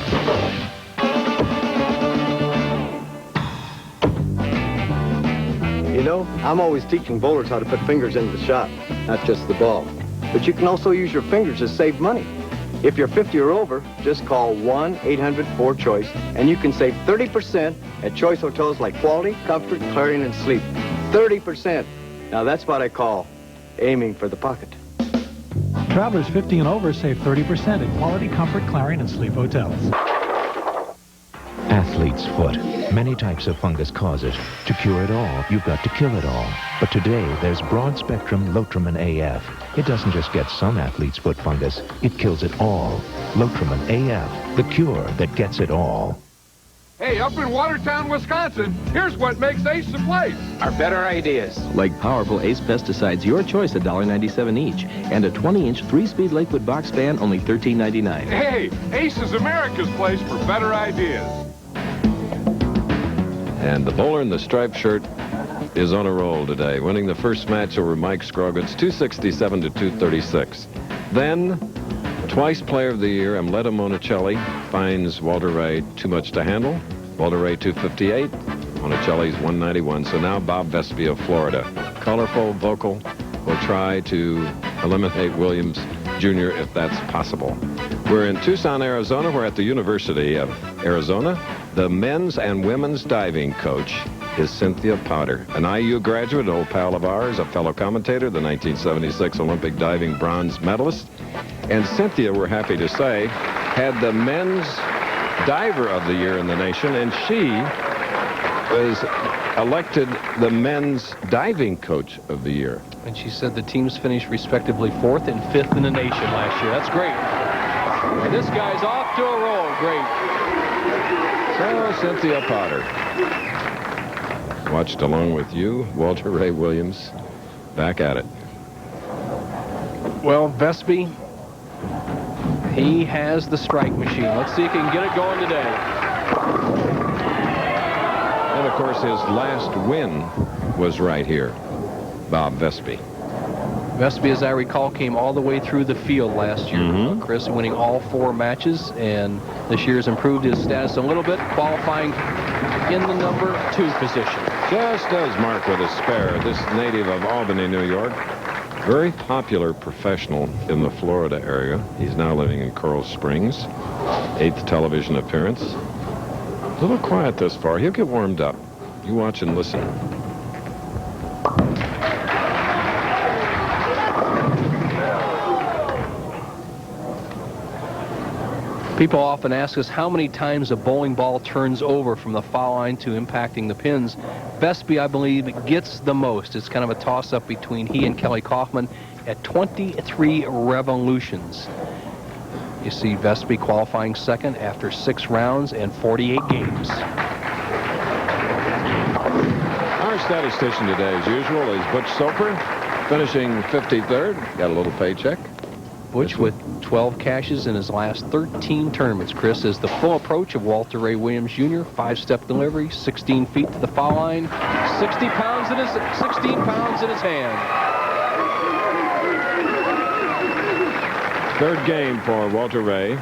You know, I'm always teaching bowlers how to put fingers into the shot, not just the ball. But you can also use your fingers to save money. If you're 50 or over, just call 1-800-4CHOICE, and you can save 30% at Choice Hotels like Quality, Comfort, Clarion, and Sleep. 30%. Now that's what I call aiming for the pocket. Travelers 50 and over save 30% at Quality, Comfort, Clarion, and Sleep Hotels. Athlete's foot. Many types of fungus cause it. To cure it all, you've got to kill it all. But today, there's broad-spectrum Lotramin AF. It doesn't just get some athlete's foot fungus, it kills it all. Lotramin AF, the cure that gets it all. Hey, up in Watertown, Wisconsin, here's what makes Ace the place. Our better ideas. Like powerful Ace pesticides, your choice at $1.97 each. And a 20-inch 3-speed liquid box fan, only $13.99. Hey, Ace is America's place for better ideas. And the bowler in the striped shirt is on a roll today, winning the first match over Mike Scroggins, 267 to 236. Then, twice Player of the Year, Amleto Monacelli finds Walter Ray too much to handle. Walter Ray 258, Monacelli's 191. So now Bob Vespi of Florida, colorful, vocal, will try to eliminate Williams Jr. if that's possible. We're in Tucson, Arizona. We're at the University of Arizona. The men's and women's diving coach is Cynthia Potter, an IU graduate, an old pal of ours, a fellow commentator, the 1976 Olympic diving bronze medalist. And Cynthia, we're happy to say, had the men's diver of the year in the nation, and she was elected the men's diving coach of the year. And she said the teams finished respectively 4th and 5th in the nation last year. That's great. And this guy's off to a roll. Great. So, Cynthia Potter. Watched along with you, Walter Ray Williams, back at it. Well, Vespi, he has the strike machine. Let's see if he can get it going today. And, of course, his last win was right here, Bob Vespi. Vespi, as I recall, came all the way through the field last year. Chris winning all 4 matches, and this year has improved his status a little bit, qualifying in the number 2 position. Just does Mark with a spare. This native of Albany, New York, Very popular professional in the Florida area. He's now living in Coral Springs. 8th television appearance. A little quiet this far. He'll get warmed up. You watch and listen. People often ask us how many times a bowling ball turns over from the foul line to impacting the pins. Vespi, I believe, gets the most. It's kind of a toss-up between he and Kelly Kaufman at 23 revolutions. You see Vespi qualifying second after 6 rounds and 48 games. Our statistician today, as usual, is Butch Soper, finishing 53rd. Got a little paycheck. Butch with 12 cashes in his last 13 tournaments, Chris, is the full approach of Walter Ray Williams Jr. 5-step delivery, 16 feet to the foul line, 16 pounds in his hand. Third game for Walter Ray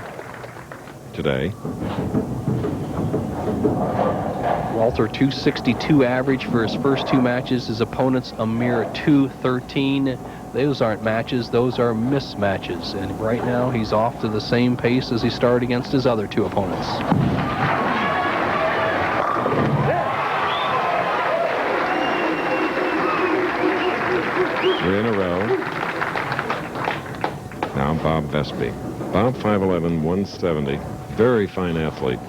today. Walter 262 average for his first 2 matches. His opponents a mere 213. Those aren't matches, those are mismatches. And right now he's off to the same pace as he started against his other 2 opponents. 3 in a row. Now Bob Vespi. Bob 5'11", 170. Very fine athlete.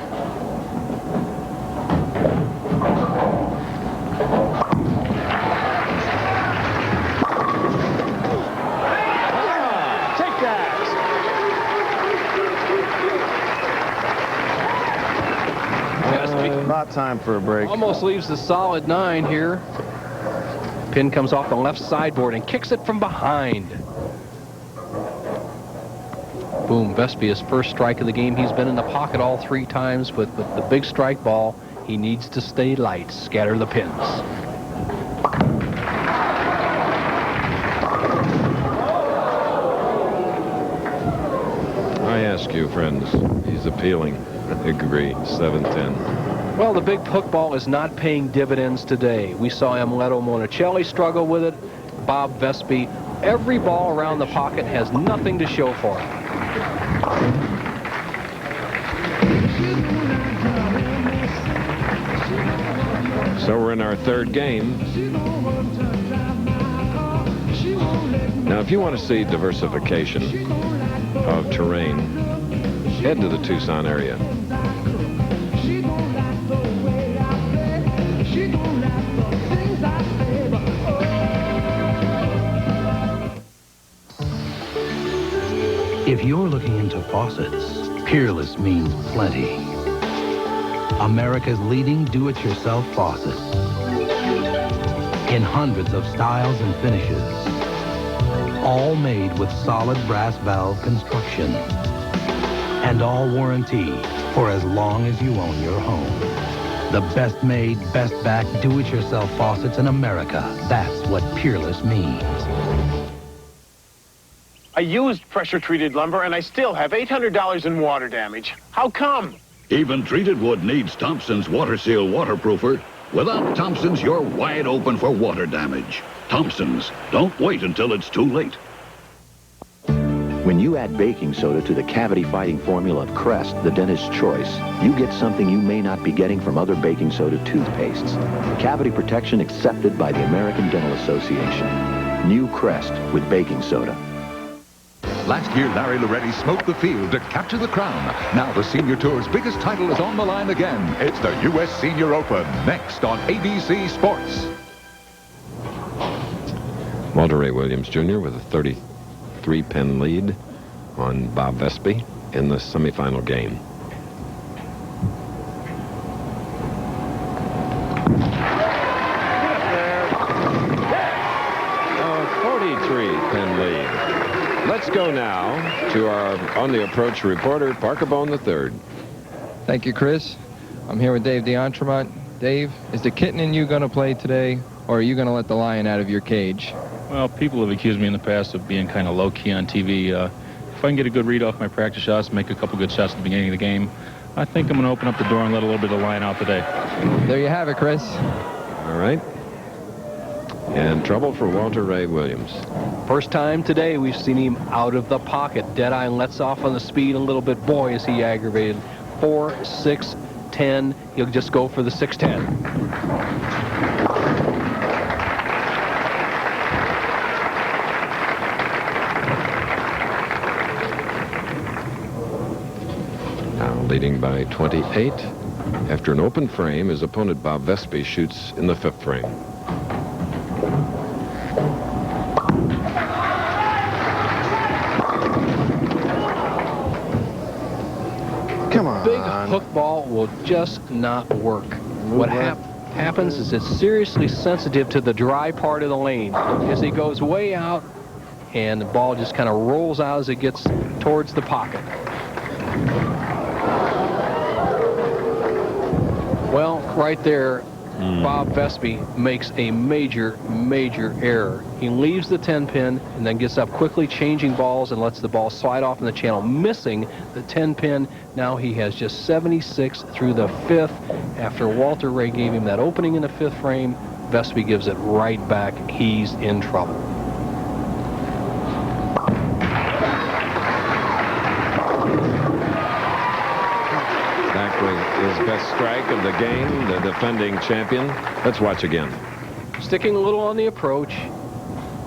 Not time for a break. Almost leaves the solid 9 here. Pin comes off the left sideboard and kicks it from behind. Boom, Vespi, his first strike of the game. He's been in the pocket all 3 times, but with the big strike ball, he needs to stay light, scatter the pins. I ask you, friends, he's appealing. I agree, 7-10. Well, the big hook ball is not paying dividends today. We saw Amleto Monacelli struggle with it. Bob Vespi, every ball around the pocket has nothing to show for it. So we're in our 3rd game. Now, if you want to see diversification of terrain, head to the Tucson area. If you're looking into faucets, Peerless means plenty. America's leading do-it-yourself faucet. In hundreds of styles and finishes. All made with solid brass valve construction. And all warranty for as long as you own your home. The best made, best back do-it-yourself faucets in America. That's what Peerless means. I used pressure-treated lumber, and I still have $800 in water damage. How come? Even treated wood needs Thompson's Water Seal waterproofer. Without Thompson's, you're wide open for water damage. Thompson's. Don't wait until it's too late. When you add baking soda to the cavity-fighting formula of Crest, the dentist's choice, you get something you may not be getting from other baking soda toothpastes. Cavity protection accepted by the American Dental Association. New Crest with baking soda. Last year, Larry Loretti smoked the field to capture the crown. Now the Senior Tour's biggest title is on the line again. It's the U.S. Senior Open, next on ABC Sports. Walter Ray Williams Jr. with a 33-pin lead on Bob Vespi in the semifinal game. A 43-pin lead. Let's go now to our on-the-approach reporter, Parker Bone III. Thank you, Chris. I'm here with Dave DeEntremont. Dave, is the kitten in you going to play today, or are you going to let the lion out of your cage? Well, people have accused me in the past of being kind of low-key on TV. If I can get a good read off my practice shots, make a couple good shots at the beginning of the game, I think I'm going to open up the door and let a little bit of the lion out today. There you have it, Chris. All right. And trouble for Walter Ray Williams. First time today we've seen him out of the pocket. Deadeye lets off on the speed a little bit. Boy, is he aggravated. 4, 6, 10. He'll just go for the 6-10. Now leading by 28. After an open frame, his opponent Bob Vespi shoots in the 5th frame. Come on. Big hook ball will just not work. What happens is it's seriously sensitive to the dry part of the lane. As he goes way out, and the ball just kind of rolls out as it gets towards the pocket. Well, right there, Bob Vespi makes a major, major error. He leaves the 10-pin and then gets up quickly, changing balls, and lets the ball slide off in the channel, missing the 10-pin. Now he has just 76 through the 5th. After Walter Ray gave him that opening in the 5th frame, Vespi gives it right back. He's in trouble. His best strike of the game, the defending champion. Let's watch again. Sticking a little on the approach,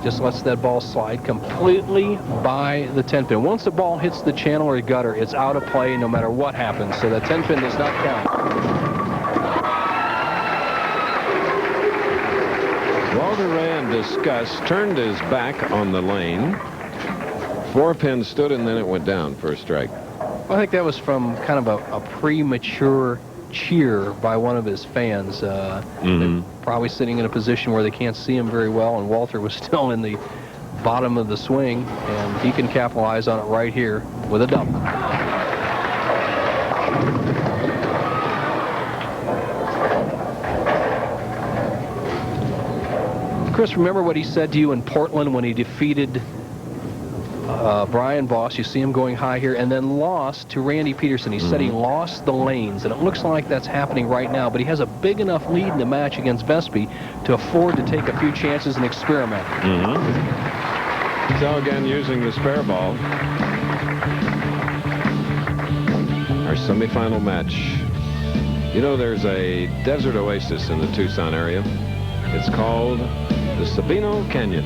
just lets that ball slide completely by the 10-pin. Once the ball hits the channel or gutter, it's out of play no matter what happens, so that 10-pin does not count. Walter Ray, in disgust, turned his back on the lane. 4-pin stood, and then it went down for a strike. I think that was from kind of a premature cheer by one of his fans. They're probably sitting in a position where they can't see him very well, and Walter was still in the bottom of the swing, and he can capitalize on it right here with a double. Chris, remember what he said to you in Portland when he defeated Brian Boss? You see him going high here, and then lost to Randy Peterson. He said he lost the lanes, and it looks like that's happening right now, but he has a big enough lead in the match against Vespi to afford to take a few chances and experiment. So again, using the spare ball. Our semifinal match. You know, there's a desert oasis in the Tucson area. It's called the Sabino Canyon.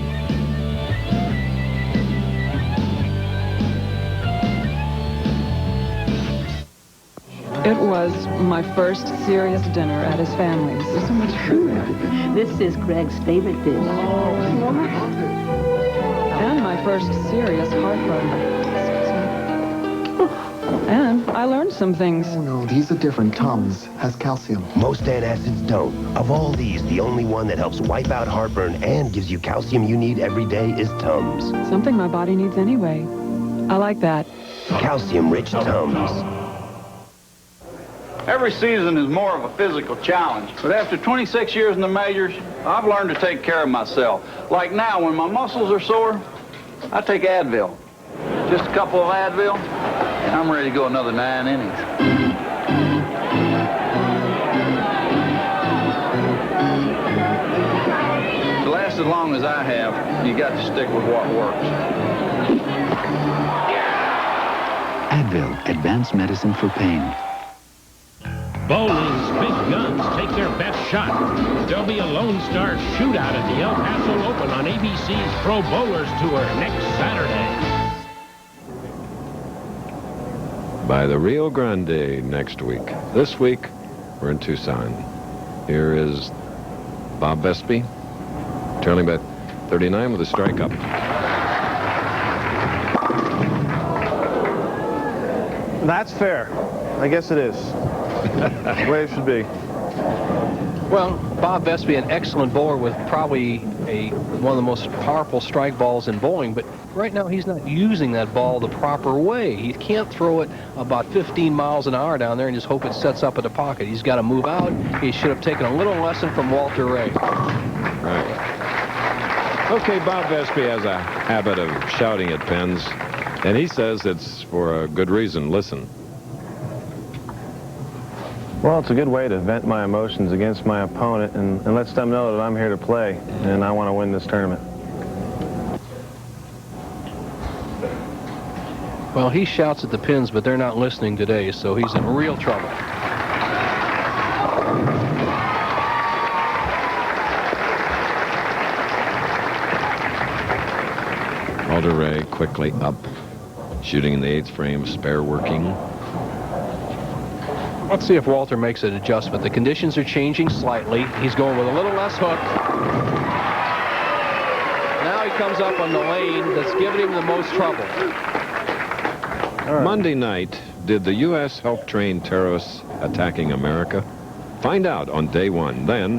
It was my first serious dinner at his family's. There's so much food. This is Greg's favorite dish. And my first serious heartburn. And I learned some things. Oh, no, these are different. Tums has calcium. Most antacids don't. Of all these, the only one that helps wipe out heartburn and gives you calcium you need every day is Tums. Something my body needs anyway. I like that. Calcium-rich Tums. Every season is more of a physical challenge, but after 26 years in the majors, I've learned to take care of myself. Like now, when my muscles are sore, I take Advil. Just a couple of Advil, and I'm ready to go another 9 innings. To last as long as I have, you got to stick with what works. Advil, advanced medicine for pain. Bowling's big guns take their best shot. There'll be a Lone Star shootout at the El Paso Open on ABC's Pro Bowlers Tour next Saturday. By the Rio Grande next week. This week, we're in Tucson. Here is Bob Vespi, trailing by 39 with a strike up. That's fair. I guess it is. The way it should be. Well, Bob Vespi, an excellent bowler with probably one of the most powerful strike balls in bowling, but right now he's not using that ball the proper way. He can't throw it about 15 miles an hour down there and just hope it sets up at the pocket. He's got to move out. He should have taken a little lesson from Walter Ray. Right. Okay, Bob Vespi has a habit of shouting at pins, and he says it's for a good reason. Listen. Well, it's a good way to vent my emotions against my opponent and lets them know that I'm here to play and I want to win this tournament. Well, he shouts at the pins, but they're not listening today, so he's in real trouble. Walter Ray quickly up, shooting in the 8th frame, spare working. Let's see if Walter makes an adjustment. The conditions are changing slightly. He's going with a little less hook. Now he comes up on the lane that's giving him the most trouble. Monday night, did the U.S. help train terrorists attacking America? Find out on day 1. Then,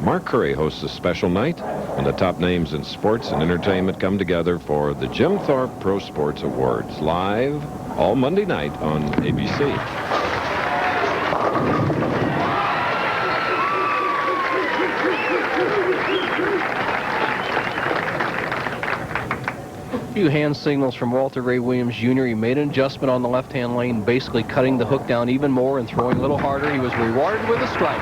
Mark Curry hosts a special night when the top names in sports and entertainment come together for the Jim Thorpe Pro Sports Awards, live all Monday night on ABC. A few hand signals from Walter Ray Williams Jr. He made an adjustment on the left-hand lane, basically cutting the hook down even more and throwing a little harder. He was rewarded with a strike.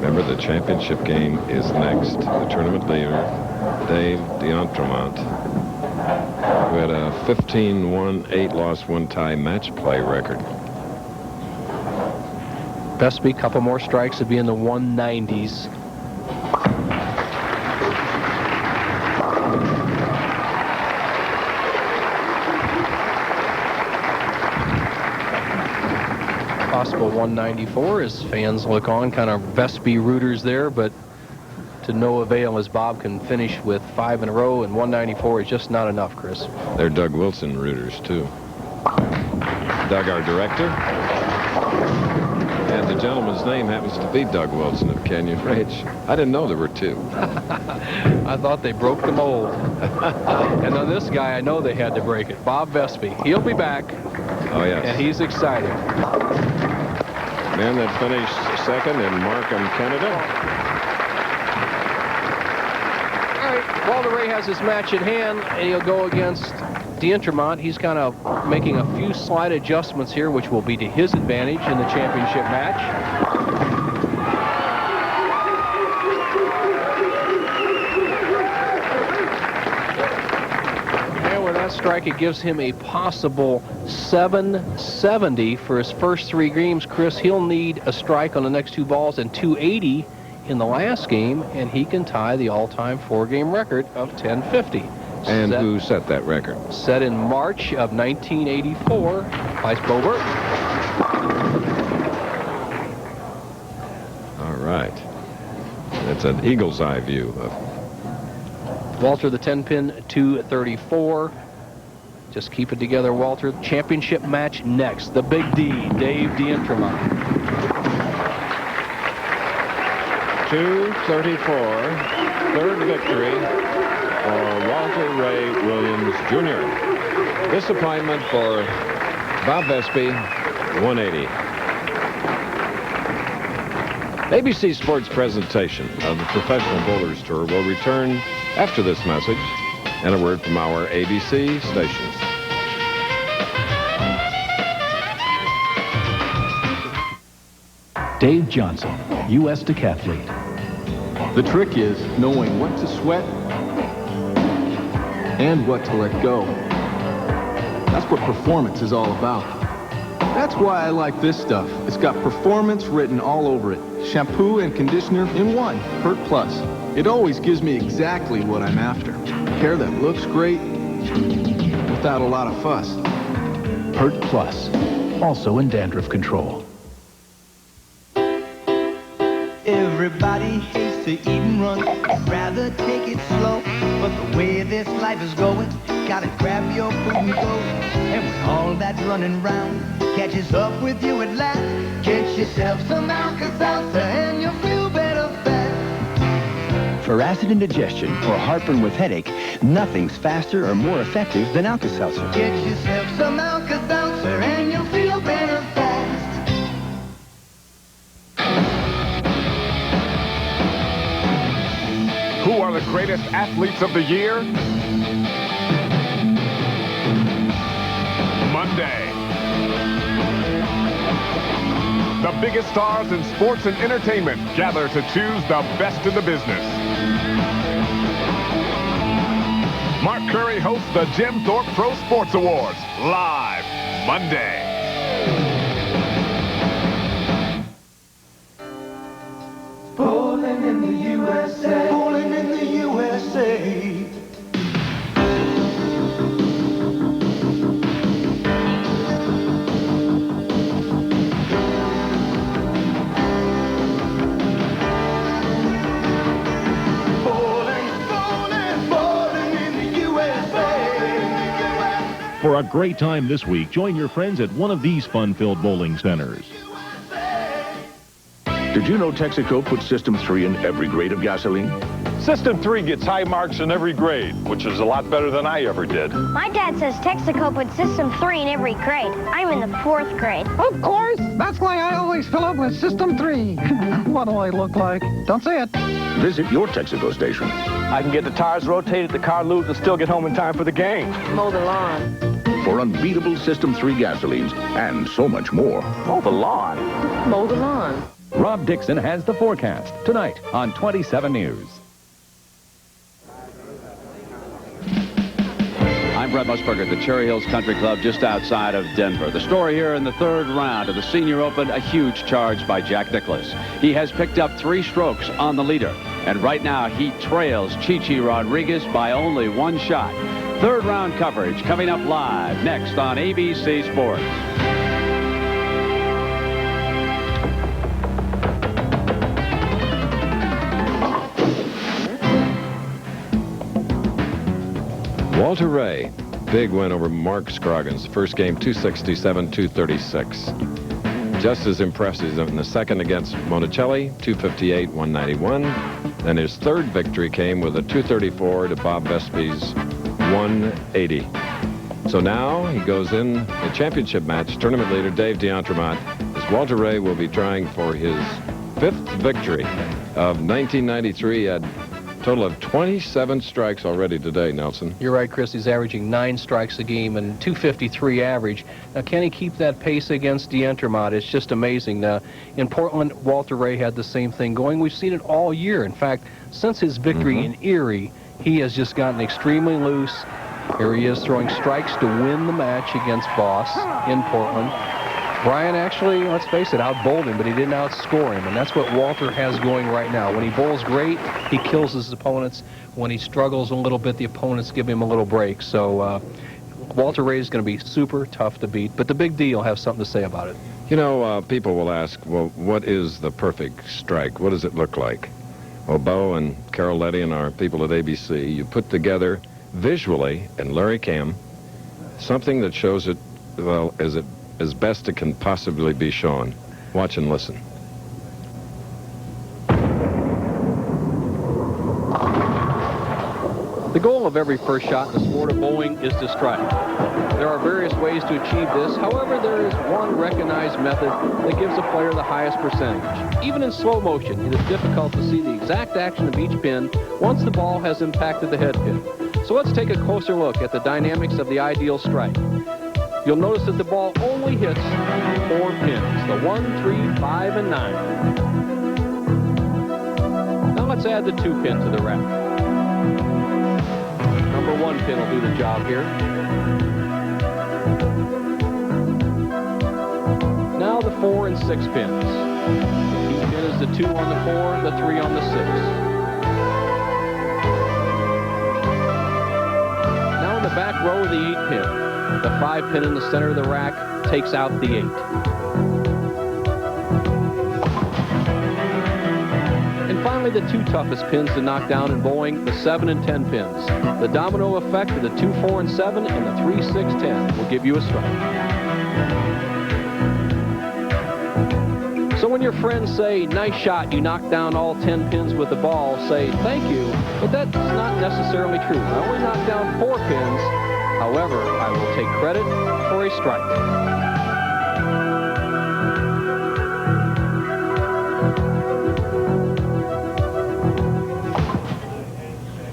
Remember, the championship game is next. The tournament leader, Dave D'Entremont, who had a 15-1, 8-loss, 1-tie match play record. Vespi, couple more strikes would be in the 190s. Possible 194 as fans look on, kind of Vespi rooters there, but to no avail as Bob can finish with 5 in a row, and 194 is just not enough, Chris. They're Doug Wilson rooters, too. Doug, our director. And the gentleman's name happens to be Doug Wilson of Canyon Ridge. I didn't know there were 2. I thought they broke the mold. And on this guy, I know they had to break it. Bob Vespi. He'll be back. Oh, yes. And he's excited. Man that finished second in Markham, Canada. All right. Walter Ray has his match at hand, and he'll go against D'Entremont. He's kind of making a few slight adjustments here, which will be to his advantage in the championship match. And with that strike, it gives him a possible 770 for his first 3 games. Chris, he'll need a strike on the next 2 balls and 280 in the last game, and he can tie the all-time 4-game record of 1050. And who set that record? Set in March of 1984 by Bobert. All right. That's an eagle's eye view of Walter, the 10-pin, 234. Just keep it together, Walter. Championship match next. The Big D, Dave D'Entremont. 234, 3rd victory for Walter Ray Williams Jr. Disappointment for Bob Vespi, 180. ABC Sports presentation of the Professional Bowlers Tour will return after this message and a word from our ABC stations. Dave Johnson, U.S. decathlete. The trick is knowing what to sweat and what to let go. That's what performance is all about. That's why I like this stuff. It's got performance written all over it. Shampoo and conditioner in one, Pert Plus. It always gives me exactly what I'm after. Hair that looks great without a lot of fuss. Pert Plus, also in dandruff control. Everybody hates to eat and run, rather take it slow. But the way this life is going, gotta grab your food and go. And when all that running round catches up with you at last, get yourself some Alka-Seltzer and you'll feel better fast. For acid indigestion or heartburn with headache, nothing's faster or more effective than Alka-Seltzer. Get yourself some Alka-Seltzer and you'll feel better fast. Who are the greatest athletes of the year? Monday. The biggest stars in sports and entertainment gather to choose the best in the business. Mark Curry hosts the Jim Thorpe Pro Sports Awards live Monday. Bowling in the USA. Bowling in the USA. For a great time this week, join your friends at one of these fun-filled bowling centers. Did you know Texaco puts System 3 in every grade of gasoline? System 3 gets high marks in every grade, which is a lot better than I ever did. My dad says Texaco puts System 3 in every grade. I'm in the 4th grade. Of course. That's why I always fill up with System 3. What do I look like? Don't say it. Visit your Texaco station. I can get the tires rotated, the car lubed, and still get home in time for the game. Mow the lawn. For unbeatable System 3 gasolines and so much more. Mow the lawn. Mow the lawn. Rob Dixon has the forecast tonight on 27 News. I'm Brett Musburger at the Cherry Hills Country Club just outside of Denver. The story here in the third round of the Senior Open, a huge charge by Jack Nicklaus. He has picked up 3 strokes on the leader, and right now he trails Chi-Chi Rodriguez by only 1 shot. Third round coverage coming up live next on ABC Sports. Walter Ray, big win over Mark Scroggins. First game, 267-236. Just as impressive in the second against Monacelli, 258-191. Then his third victory came with a 234 to Bob Vespi's 180. So now he goes in the championship match. Tournament leader Dave DeAntremont, as Walter Ray will be trying for his 5th victory of 1993 at total of 27 strikes already today, Nelson. You're right, Chris. He's averaging 9 strikes a game and 253 average. Now, can he keep that pace against DeAntremont? It's just amazing. In Portland, Walter Ray had the same thing going. We've seen it all year. In fact, since his victory in Erie, he has just gotten extremely loose. Here he is throwing strikes to win the match against Boss in Portland. Brian actually, let's face it, out-bowled him, but he didn't outscore him, and that's what Walter has going right now. When he bowls great, he kills his opponents. When he struggles a little bit, the opponents give him a little break. So Walter Ray is going to be super tough to beat, but the big D will have something to say about it. You know, people will ask, well, what is the perfect strike? What does it look like? Well, Bo and Carol Letty and our people at ABC, you put together visually, and Larry Cam, something that shows it, well, as best it can possibly be shown. Watch and listen. The goal of every first shot in the sport of bowling is to strike. There are various ways to achieve this. However, there is one recognized method that gives a player the highest percentage. Even in slow motion, it is difficult to see the exact action of each pin once the ball has impacted the head pin. So let's take a closer look at the dynamics of the ideal strike. You'll notice that the ball only hits 4 pins, the 1, 3, 5, and 9. Now let's add the 2 pin to the rack. Number 1 pin will do the job here. Now the 4 and 6 pins. The key pin is the 2 on the 4, the 3 on the 6. Now in the back row, the 8 pin. The 5 pin in the center of the rack takes out the 8. And finally, the 2 toughest pins to knock down in bowling, the 7 and 10 pins. The domino effect of the 2, 4, and 7 and the 3, 6, 10 will give you a strike. So when your friends say, nice shot, you knocked down all 10 pins with the ball, say, thank you, but that's not necessarily true. I only knocked down 4 pins. However, I will take credit for a strike.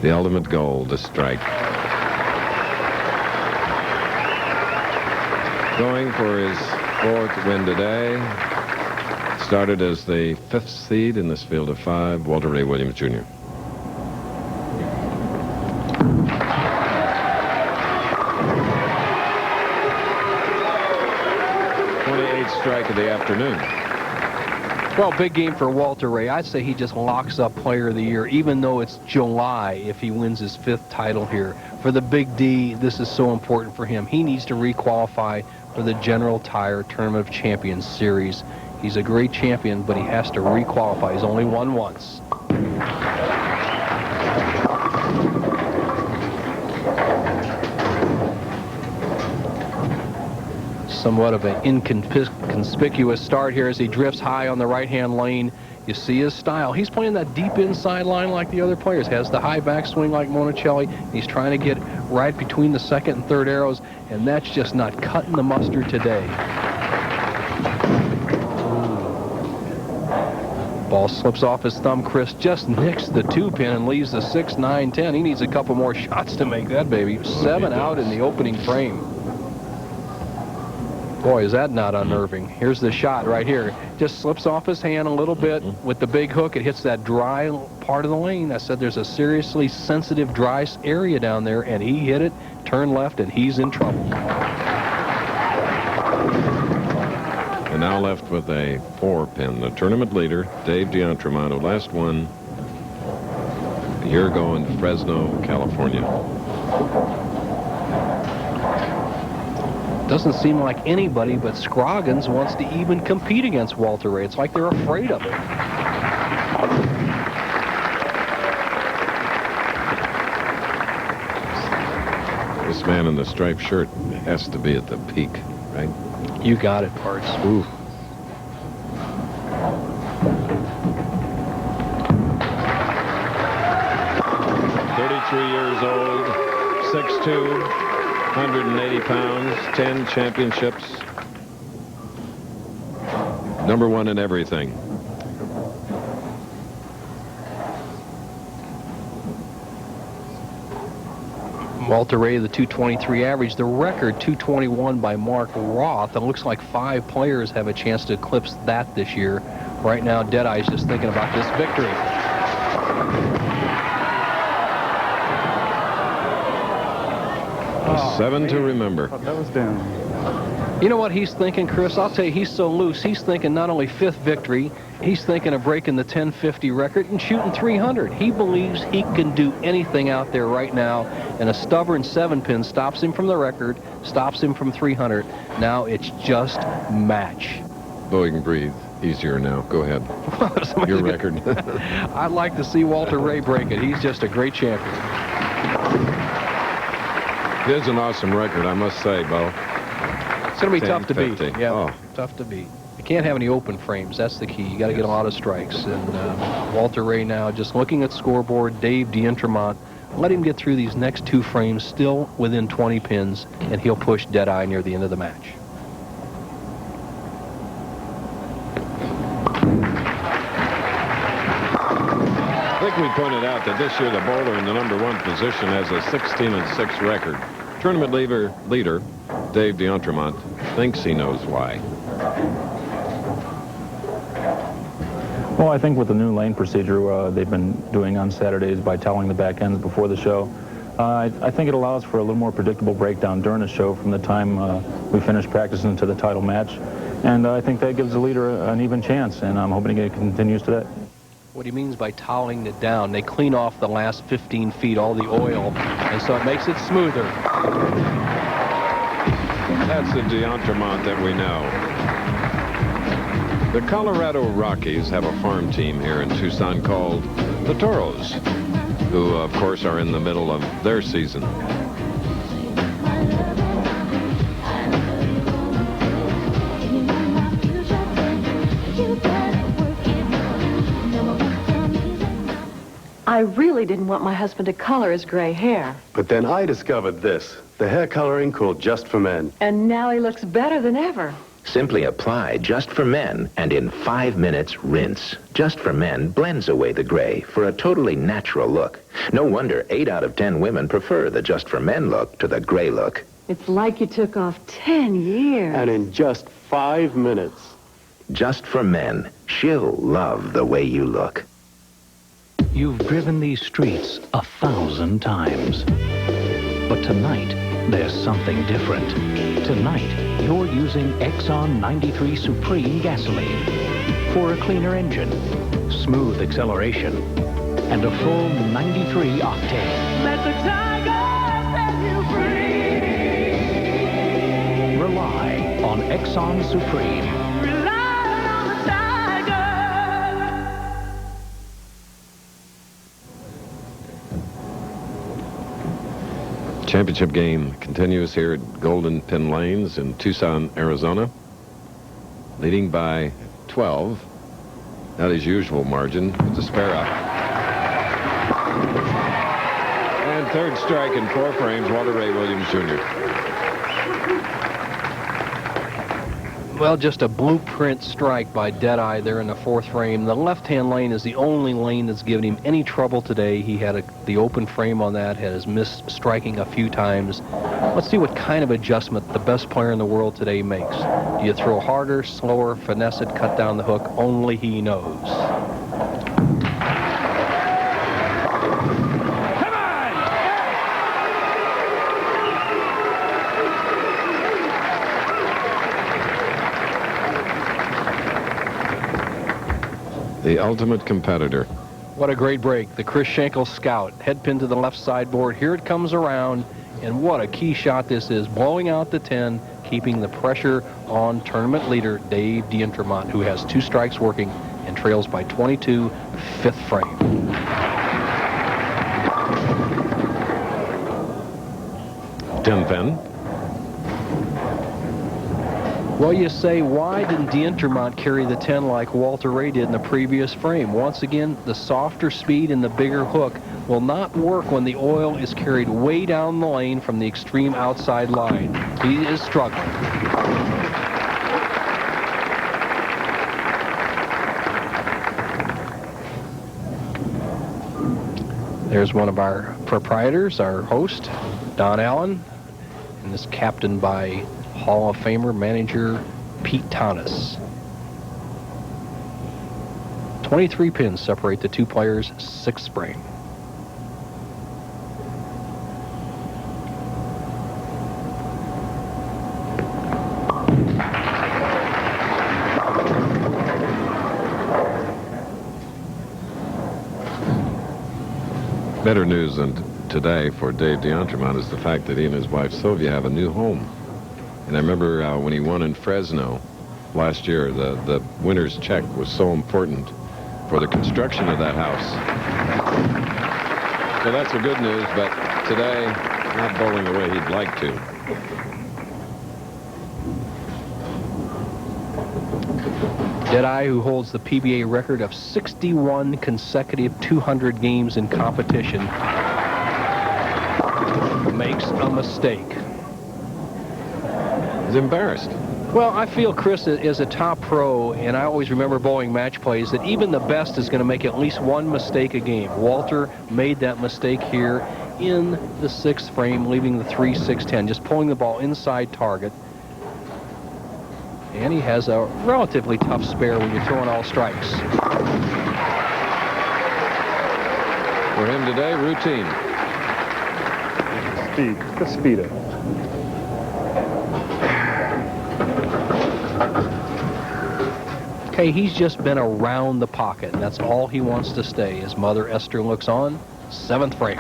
The ultimate goal, the strike. Going for his 4th win today. Started as the 5th seed in this field of 5, Walter Ray Williams, Jr. Strike of the afternoon. Well, big game for Walter Ray. I'd say he just locks up Player of the Year, even though it's July, if he wins his 5th title here. For the Big D, this is so important for him. He needs to requalify for the General Tire Tournament of Champions Series. He's a great champion, but he has to requalify. He's only won once. Somewhat of an inconspicuous start here as he drifts high on the right-hand lane. You see his style. He's playing that deep inside line like the other players. Has the high backswing like Monacelli. He's trying to get right between the 2nd and 3rd arrows, and that's just not cutting the mustard today. Ball slips off his thumb. Chris just nicks the 2-pin and leaves the 6, 9, 10. He needs a couple more shots to make that baby. 7 out in the opening frame. Boy, is that not unnerving. Here's the shot right here. Just slips off his hand a little bit with the big hook. It hits that dry part of the lane. I said there's a seriously sensitive dry area down there, and he hit it, turned left, and he's in trouble. And now left with a 4-pin. The tournament leader, Dave DeAntremont, who last won a year ago in Fresno, California. Doesn't seem like anybody but Scroggins wants to even compete against Walter Ray. It's like they're afraid of it. This man in the striped shirt has to be at the peak, right? You got it, Parts. Ooh. Years old, 6'2", 180 pounds, 10 championships. #1 in everything. Walter Ray, the 223 average, the record 221 by Mark Roth. It looks like 5 players have a chance to eclipse that this year. Right now, Deadeye's just thinking about this victory. 7 to remember. That was down. You know what he's thinking, Chris? I'll tell you, he's so loose. He's thinking not only 5th victory, he's thinking of breaking the 1050 record and shooting 300. He believes he can do anything out there right now, and a stubborn 7-pin stops him from the record, stops him from 300. Now it's just match. Though he can breathe easier now. Go ahead. Your record. I'd like to see Walter Ray break it. He's just a great champion. It is an awesome record, I must say, Bo. It's going to be tough to beat. 10-50. Yeah, Oh. tough to beat. You can't have any open frames. That's the key. You got to get a lot of strikes. And Walter Ray now just looking at scoreboard. Dave DeAntremont, let him get through these next 2 frames, still within 20 pins, and he'll push Deadeye near the end of the match. I think we pointed out that this year the bowler in the #1 position has a 16-6 record. Tournament leader Dave DeAntremont thinks he knows why. Well, I think with the new lane procedure they've been doing on Saturdays by toweling the back ends before the show, I think it allows for a little more predictable breakdown during the show from the time we finish practicing to the title match. And I think that gives the leader an even chance, and I'm hoping it continues today. What he means by toweling it down, they clean off the last 15 feet, all the oil, and so it makes it smoother. That's the DeAntremont that we know. The Colorado Rockies have a farm team here in Tucson called the Toros, who, of course, are in the middle of their season. I really didn't want my husband to color his gray hair. But then I discovered this, the hair coloring cool just for men. And now he looks better than ever. Simply apply Just for Men, and in 5 minutes, rinse. Just for Men blends away the gray for a totally natural look. No wonder 8 out of 10 women prefer the Just for Men look to the gray look. It's like you took off 10 years. And in just 5 minutes. Just for Men. She'll love the way you look. You've driven these streets 1,000 times. But tonight, there's something different. Tonight, you're using Exxon 93 Supreme gasoline for a cleaner engine, smooth acceleration, and a full 93 octane. Let the tiger set you free. Rely on Exxon Supreme. Rely on the tiger. Championship game continues here at Golden Pin Lanes in Tucson, Arizona. Leading by 12. Not his usual margin. It's a spare out. And third strike in 4 frames, Walter Ray Williams Jr. Well, just a blueprint strike by Deadeye there in the 4th frame. The left-hand lane is the only lane that's given him any trouble today. He had the open frame on that, has missed striking a few times. Let's see what kind of adjustment the best player in the world today makes. Do you throw harder, slower, finesse it, cut down the hook? Only he knows. The ultimate competitor. What a great break. The Chris Schenkel Scout. Head pin to the left sideboard. Here it comes around. And what a key shot this is. Blowing out the 10, keeping the pressure on tournament leader Dave D'Entremont, who has 2 strikes working and trails by 22, 5th frame. Tim Penn. Well, you say, why didn't D'Entremont carry the 10 like Walter Ray did in the previous frame? Once again, the softer speed and the bigger hook will not work when the oil is carried way down the lane from the extreme outside line. He is struggling. There's one of our proprietors, our host, Don Allen, and this captained by Hall of Famer manager Pete Thomas. 23 pins separate the 2 players, 6th frame. Better news than today for Dave D'Entremont is the fact that he and his wife Sylvia have a new home. And I remember when he won in Fresno last year, the winner's check was so important for the construction of that house. So that's the good news, but today, not bowling the way he'd like to. Deadeye, who holds the PBA record of 61 consecutive 200 games in competition, makes a mistake. He's embarrassed. Well, I feel Chris is a top pro, and I always remember bowling match plays that even the best is going to make at least one mistake a game. Walter made that mistake here in the 6th frame, leaving the 3-6-10, just pulling the ball inside target. And he has a relatively tough spare when you're throwing all strikes. For him today, routine. Speed. The speed of it. Okay, he's just been around the pocket, and that's all he wants to stay. His mother, Esther, looks on. 7th frame.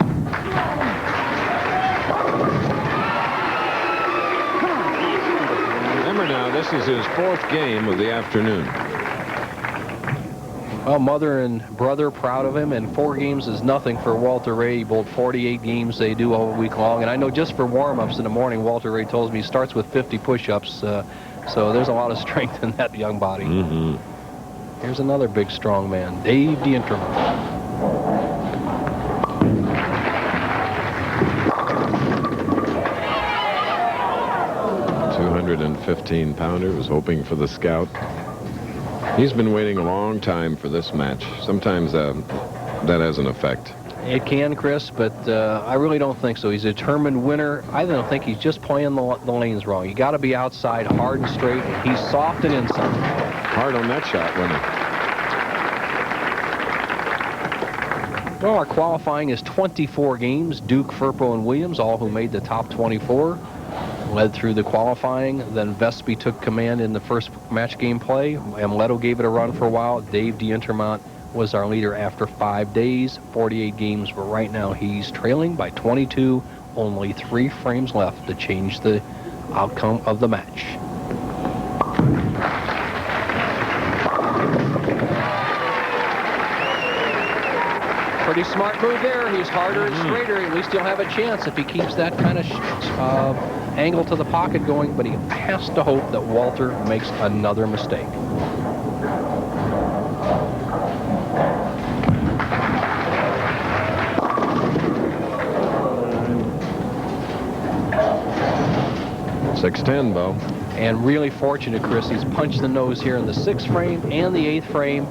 Remember now, this is his 4th game of the afternoon. Well, mother and brother proud of him, and 4 games is nothing for Walter Ray. He bowled 48 games they do all week long, and I know just for warm-ups in the morning, Walter Ray tells me he starts with 50 push-ups, so there's a lot of strength in that young body. Mm-hmm. Here's another big, strong man, Dave D'Entremont. 115-pounder, was hoping for the scout. He's been waiting a long time for this match. Sometimes that has an effect. It can, Chris, but I really don't think so. He's a determined winner. I don't think he's just playing the lanes wrong. You got to be outside, hard and straight. He's soft and inside. Hard on that shot, wasn't he? Well, our qualifying is 24 games. Duke, Firpo, and Williams, all who made the top 24, led through the qualifying. Then Vespi took command in the first match game play. Amleto gave it a run for a while. Dave D'Intermont was our leader after 5 days, 48 games, but right now he's trailing by 22, only 3 frames left to change the outcome of the match. Pretty smart move there. He's harder and straighter. At least he'll have a chance if he keeps that kind of angle to the pocket going, but he has to hope that Walter makes another mistake. .610, Bo. And really fortunate, Chris. He's punched the nose here in the 6th frame and the 8th frame.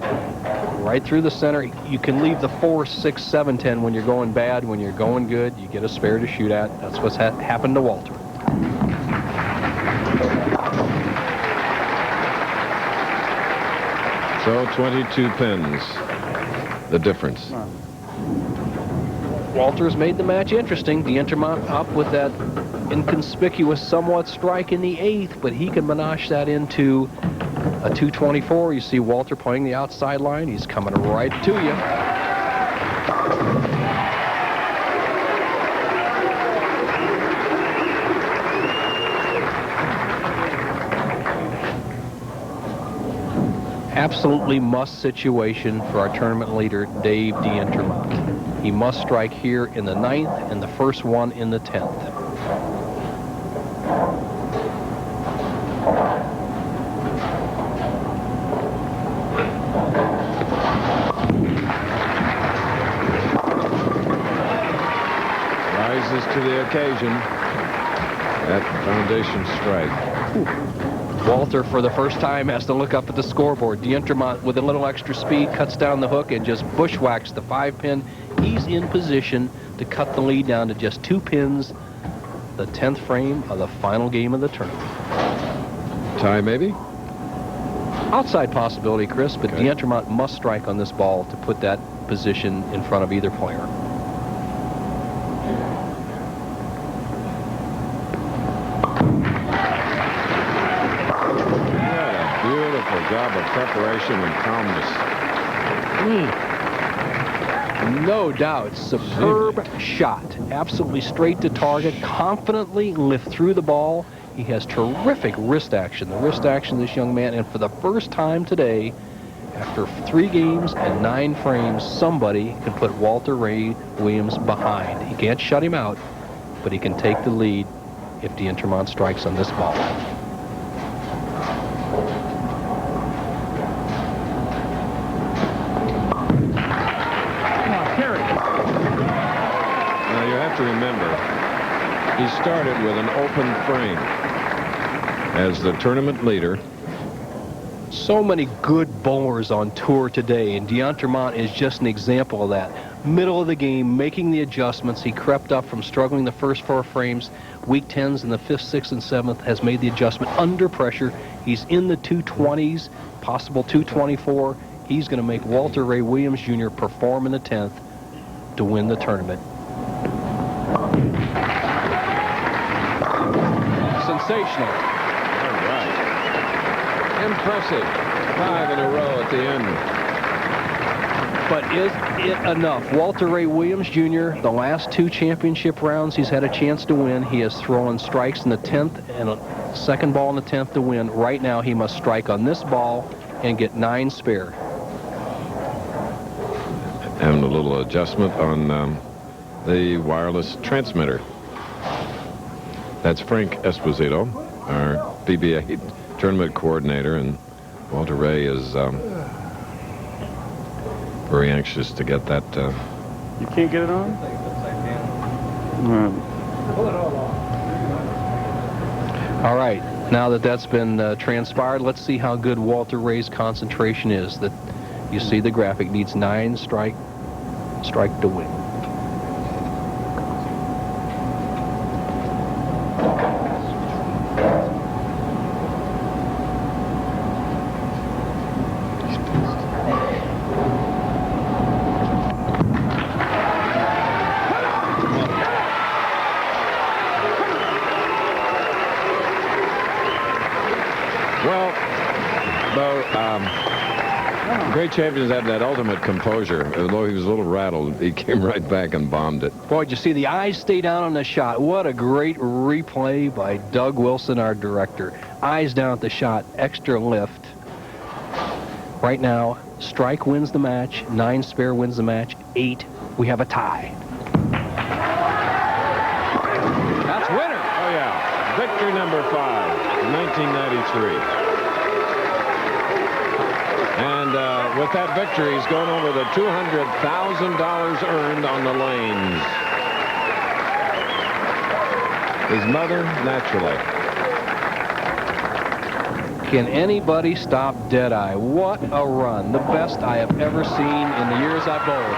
Right through the center. You can leave the 4, 6, 7, 10 when you're going bad. When you're going good, you get a spare to shoot at. That's what's happened to Walter. So 22 pins, the difference. Walter's made the match interesting. D'Intermont up with that inconspicuous somewhat strike in the 8th, but he can menage that into a 224. You see Walter playing the outside line. He's coming right to you. Absolutely must situation for our tournament leader, Dave D'Intermont. He must strike here in the 9th and the first one in the 10th. Rises to the occasion. That foundation strike. Walter, for the first time, has to look up at the scoreboard. D'Intermont, with a little extra speed, cuts down the hook and just bushwhacks the 5-pin. He's in position to cut the lead down to just 2 pins, the 10th frame of the final game of the tournament. Tie, maybe? Outside possibility, Chris, but okay. D'Intermont must strike on this ball to put that position in front of either player. Job of preparation and calmness. No doubt. Superb shot. Absolutely straight to target. Confidently lift through the ball. He has terrific wrist action. The wrist action, this young man. And for the first time today, after 3 games and 9 frames, somebody can put Walter Ray Williams behind. He can't shut him out, but he can take the lead if D'Intermont strikes on this ball. To remember, he started with an open frame as the tournament leader. So many good bowlers on tour today, and D'Intermont is just an example of that. Middle of the game, making the adjustments. He crept up from struggling the first 4 frames. Weak 10s in the 5th, 6th, and 7th, has made the adjustment under pressure. He's in the 220s, possible 224. He's going to make Walter Ray Williams Jr. perform in the 10th to win the tournament. Sensational. All right. Impressive. 5 in a row at the end. But is it enough? Walter Ray Williams Jr., the last 2 championship rounds he's had a chance to win. He has thrown strikes in the 10th and a second ball in the 10th to win. Right now he must strike on this ball and get 9 spare. Having a little adjustment on the wireless transmitter. That's Frank Esposito, our PBA tournament coordinator, and Walter Ray is very anxious to get that. You can't get it on? All right. Now that that's been transpired, let's see how good Walter Ray's concentration is. That you see the graphic needs 9 strike to win. Great champions have that ultimate composure. Although he was a little rattled, he came right back and bombed it. Boy, did you see the eyes stay down on the shot? What a great replay by Doug Wilson, our director. Eyes down at the shot, extra lift. Right now, strike wins the match, 9 spare wins the match, 8. We have a tie. That's winner. Oh, yeah. Victory number 5, 1993. And with that victory, he's gone over the $200,000 earned on the lanes. His mother, naturally. Can anybody stop Deadeye? What a run. The best I have ever seen in the years I've bowled.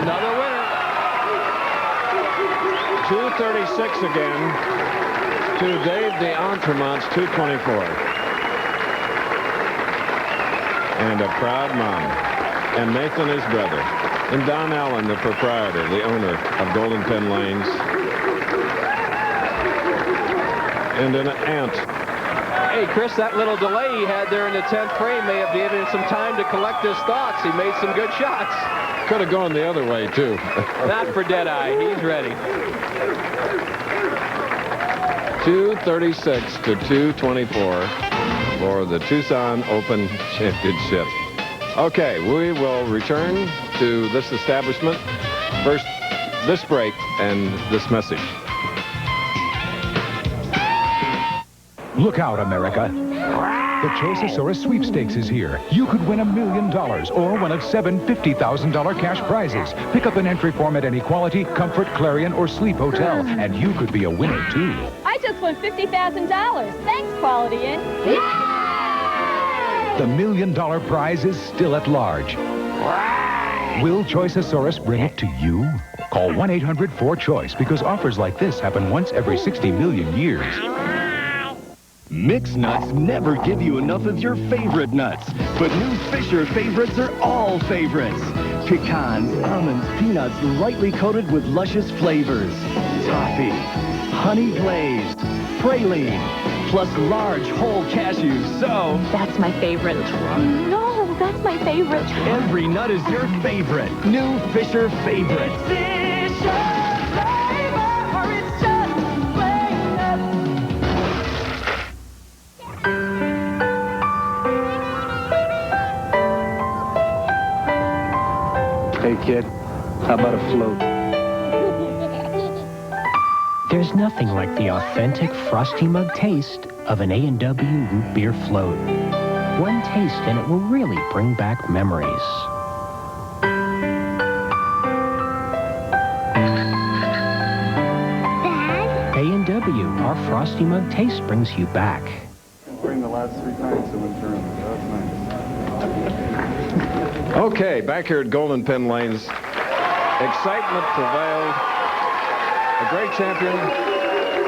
Another winner. 236 again to Dave d'Entremont's 224. And a proud mom. And Nathan, his brother. And Don Allen, the proprietor, the owner of Golden Pin Lanes. And an aunt. Hey, Chris, that little delay he had there in the 10th frame may have given him some time to collect his thoughts. He made some good shots. Could have gone the other way, too. Not for Deadeye. He's ready. 236 to 224 for the Tucson Open Championship. Okay, we will return to this establishment. First, this break and this message. Look out, America. The Choiceosaurus Sweepstakes is here. You could win $1 million or one of 7 $50,000 cash prizes. Pick up an entry form at any Quality, Comfort, Clarion, or Sleep Hotel, and you could be a winner, too. I just won $50,000. Thanks, Quality Inn. The $1 million prize is still at large. Will Choiceosaurus bring it to you? Call 1-800-4CHOICE because offers like this happen once every 60 million years. Mixed nuts never give you enough of your favorite nuts, but new Fisher favorites are all favorites. Pecans, almonds, peanuts, lightly coated with luscious flavors. Toffee, honey glazed, praline, plus large whole cashews, so... That's my favorite. No, that's my favorite. Every nut is your favorite. New Fisher favorites. Fisher flavor, it's just plain Hey, kid, how about a float? There's nothing like the authentic Frosty Mug taste of an A&W root beer float. One taste and it will really bring back memories. Dad? A&W, our Frosty Mug taste brings you back. Bring the last 3 times to win tournament. That's nice. Okay, back here at Golden Pin Lanes. Excitement prevailed. A great champion,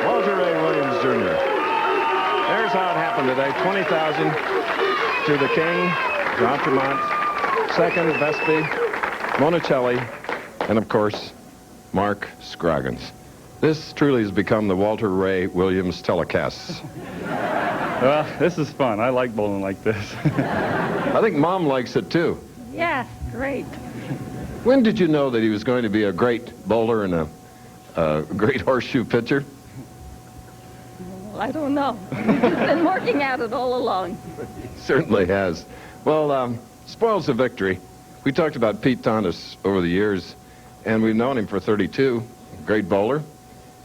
Walter Ray Williams, Jr. There's how it happened today. 20,000 to the King, d'Entremont, second, Vespi, Monacelli, and of course, Mark Scroggins. This truly has become the Walter Ray Williams telecasts. Well, this is fun. I like bowling like this. I think Mom likes it too. Yes, great. When did you know that he was going to be a great bowler and a great horseshoe pitcher? Well, I don't know. We've just been working at it all along. Certainly has. Well, spoils the victory. We talked about Pete Tontis over the years, and we've known him for 32. Great bowler.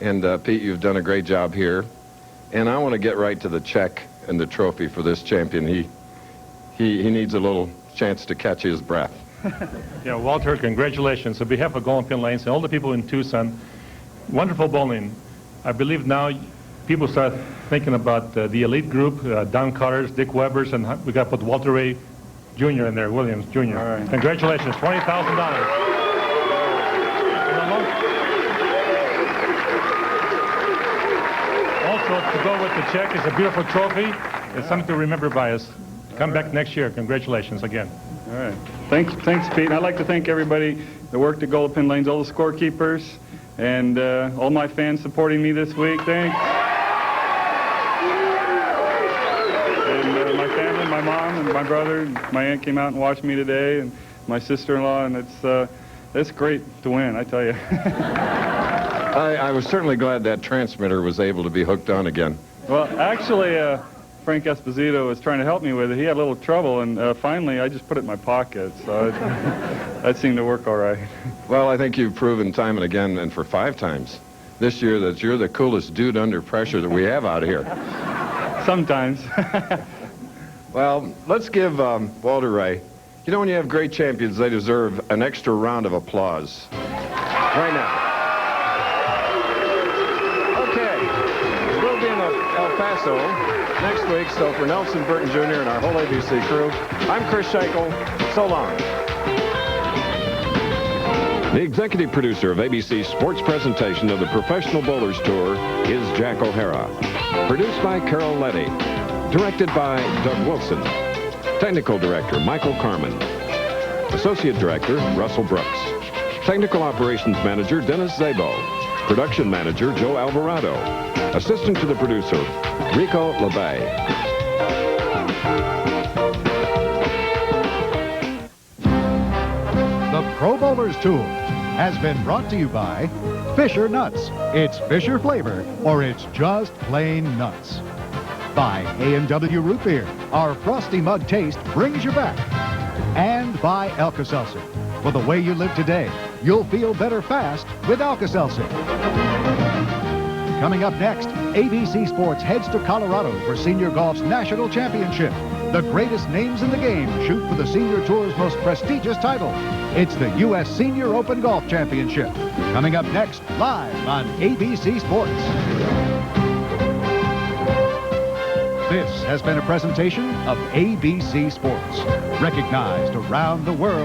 And Pete, you've done a great job here. And I want to get right to the check and the trophy for this champion. He needs a little chance to catch his breath. Yeah, Walter, congratulations. On behalf of Golden Pin Lanes and all the people in Tucson, wonderful bowling. I believe now people start thinking about the elite group, Don Carter's, Dick Weber's, and we got to put Walter Ray Jr. in there, Williams Jr. All right. Congratulations, $20,000. Also, to go with the check is a beautiful trophy. It's something to remember by us. Come back next year. Congratulations again. All right. Thanks, Pete. And I'd like to thank everybody that worked at Golden Pin Lanes, all the scorekeepers, and all my fans supporting me this week. Thanks. And my family, my mom and my brother, my aunt came out and watched me today, and my sister-in-law, and it's great to win, I tell you. I was certainly glad that transmitter was able to be hooked on again. Well, actually, Frank Esposito was trying to help me with it. He had a little trouble, and finally, I just put it in my pocket, so that seemed to work all right. Well, I think you've proven time and again, and for 5 times this year, that you're the coolest dude under pressure that we have out here. Sometimes. Well, let's give Walter Ray. You know, when you have great champions, they deserve an extra round of applause. Right now. El Paso next week. So for Nelson Burton Jr. and our whole ABC crew, I'm Chris Schenkel. So long. The executive producer of ABC's sports presentation of the Professional Bowlers Tour is Jack O'Hara. Produced by Carol Letty. Directed by Doug Wilson. Technical director Michael Carmen. Associate director Russell Brooks. Technical operations manager Dennis Zabo. Production manager Joe Alvarado. Assistant to the producer, Rico LeBay. The Pro Bowlers Tour has been brought to you by Fisher Nuts. It's Fisher flavor, or it's just plain nuts. By A&W Root Beer. Our frosty mug taste brings you back. And by Alka-Seltzer. For the way you live today, you'll feel better fast with Alka-Seltzer. Coming up next, ABC Sports heads to Colorado for Senior Golf's National Championship. The greatest names in the game shoot for the Senior Tour's most prestigious title. It's the U.S. Senior Open Golf Championship. Coming up next, live on ABC Sports. This has been a presentation of ABC Sports, recognized around the world.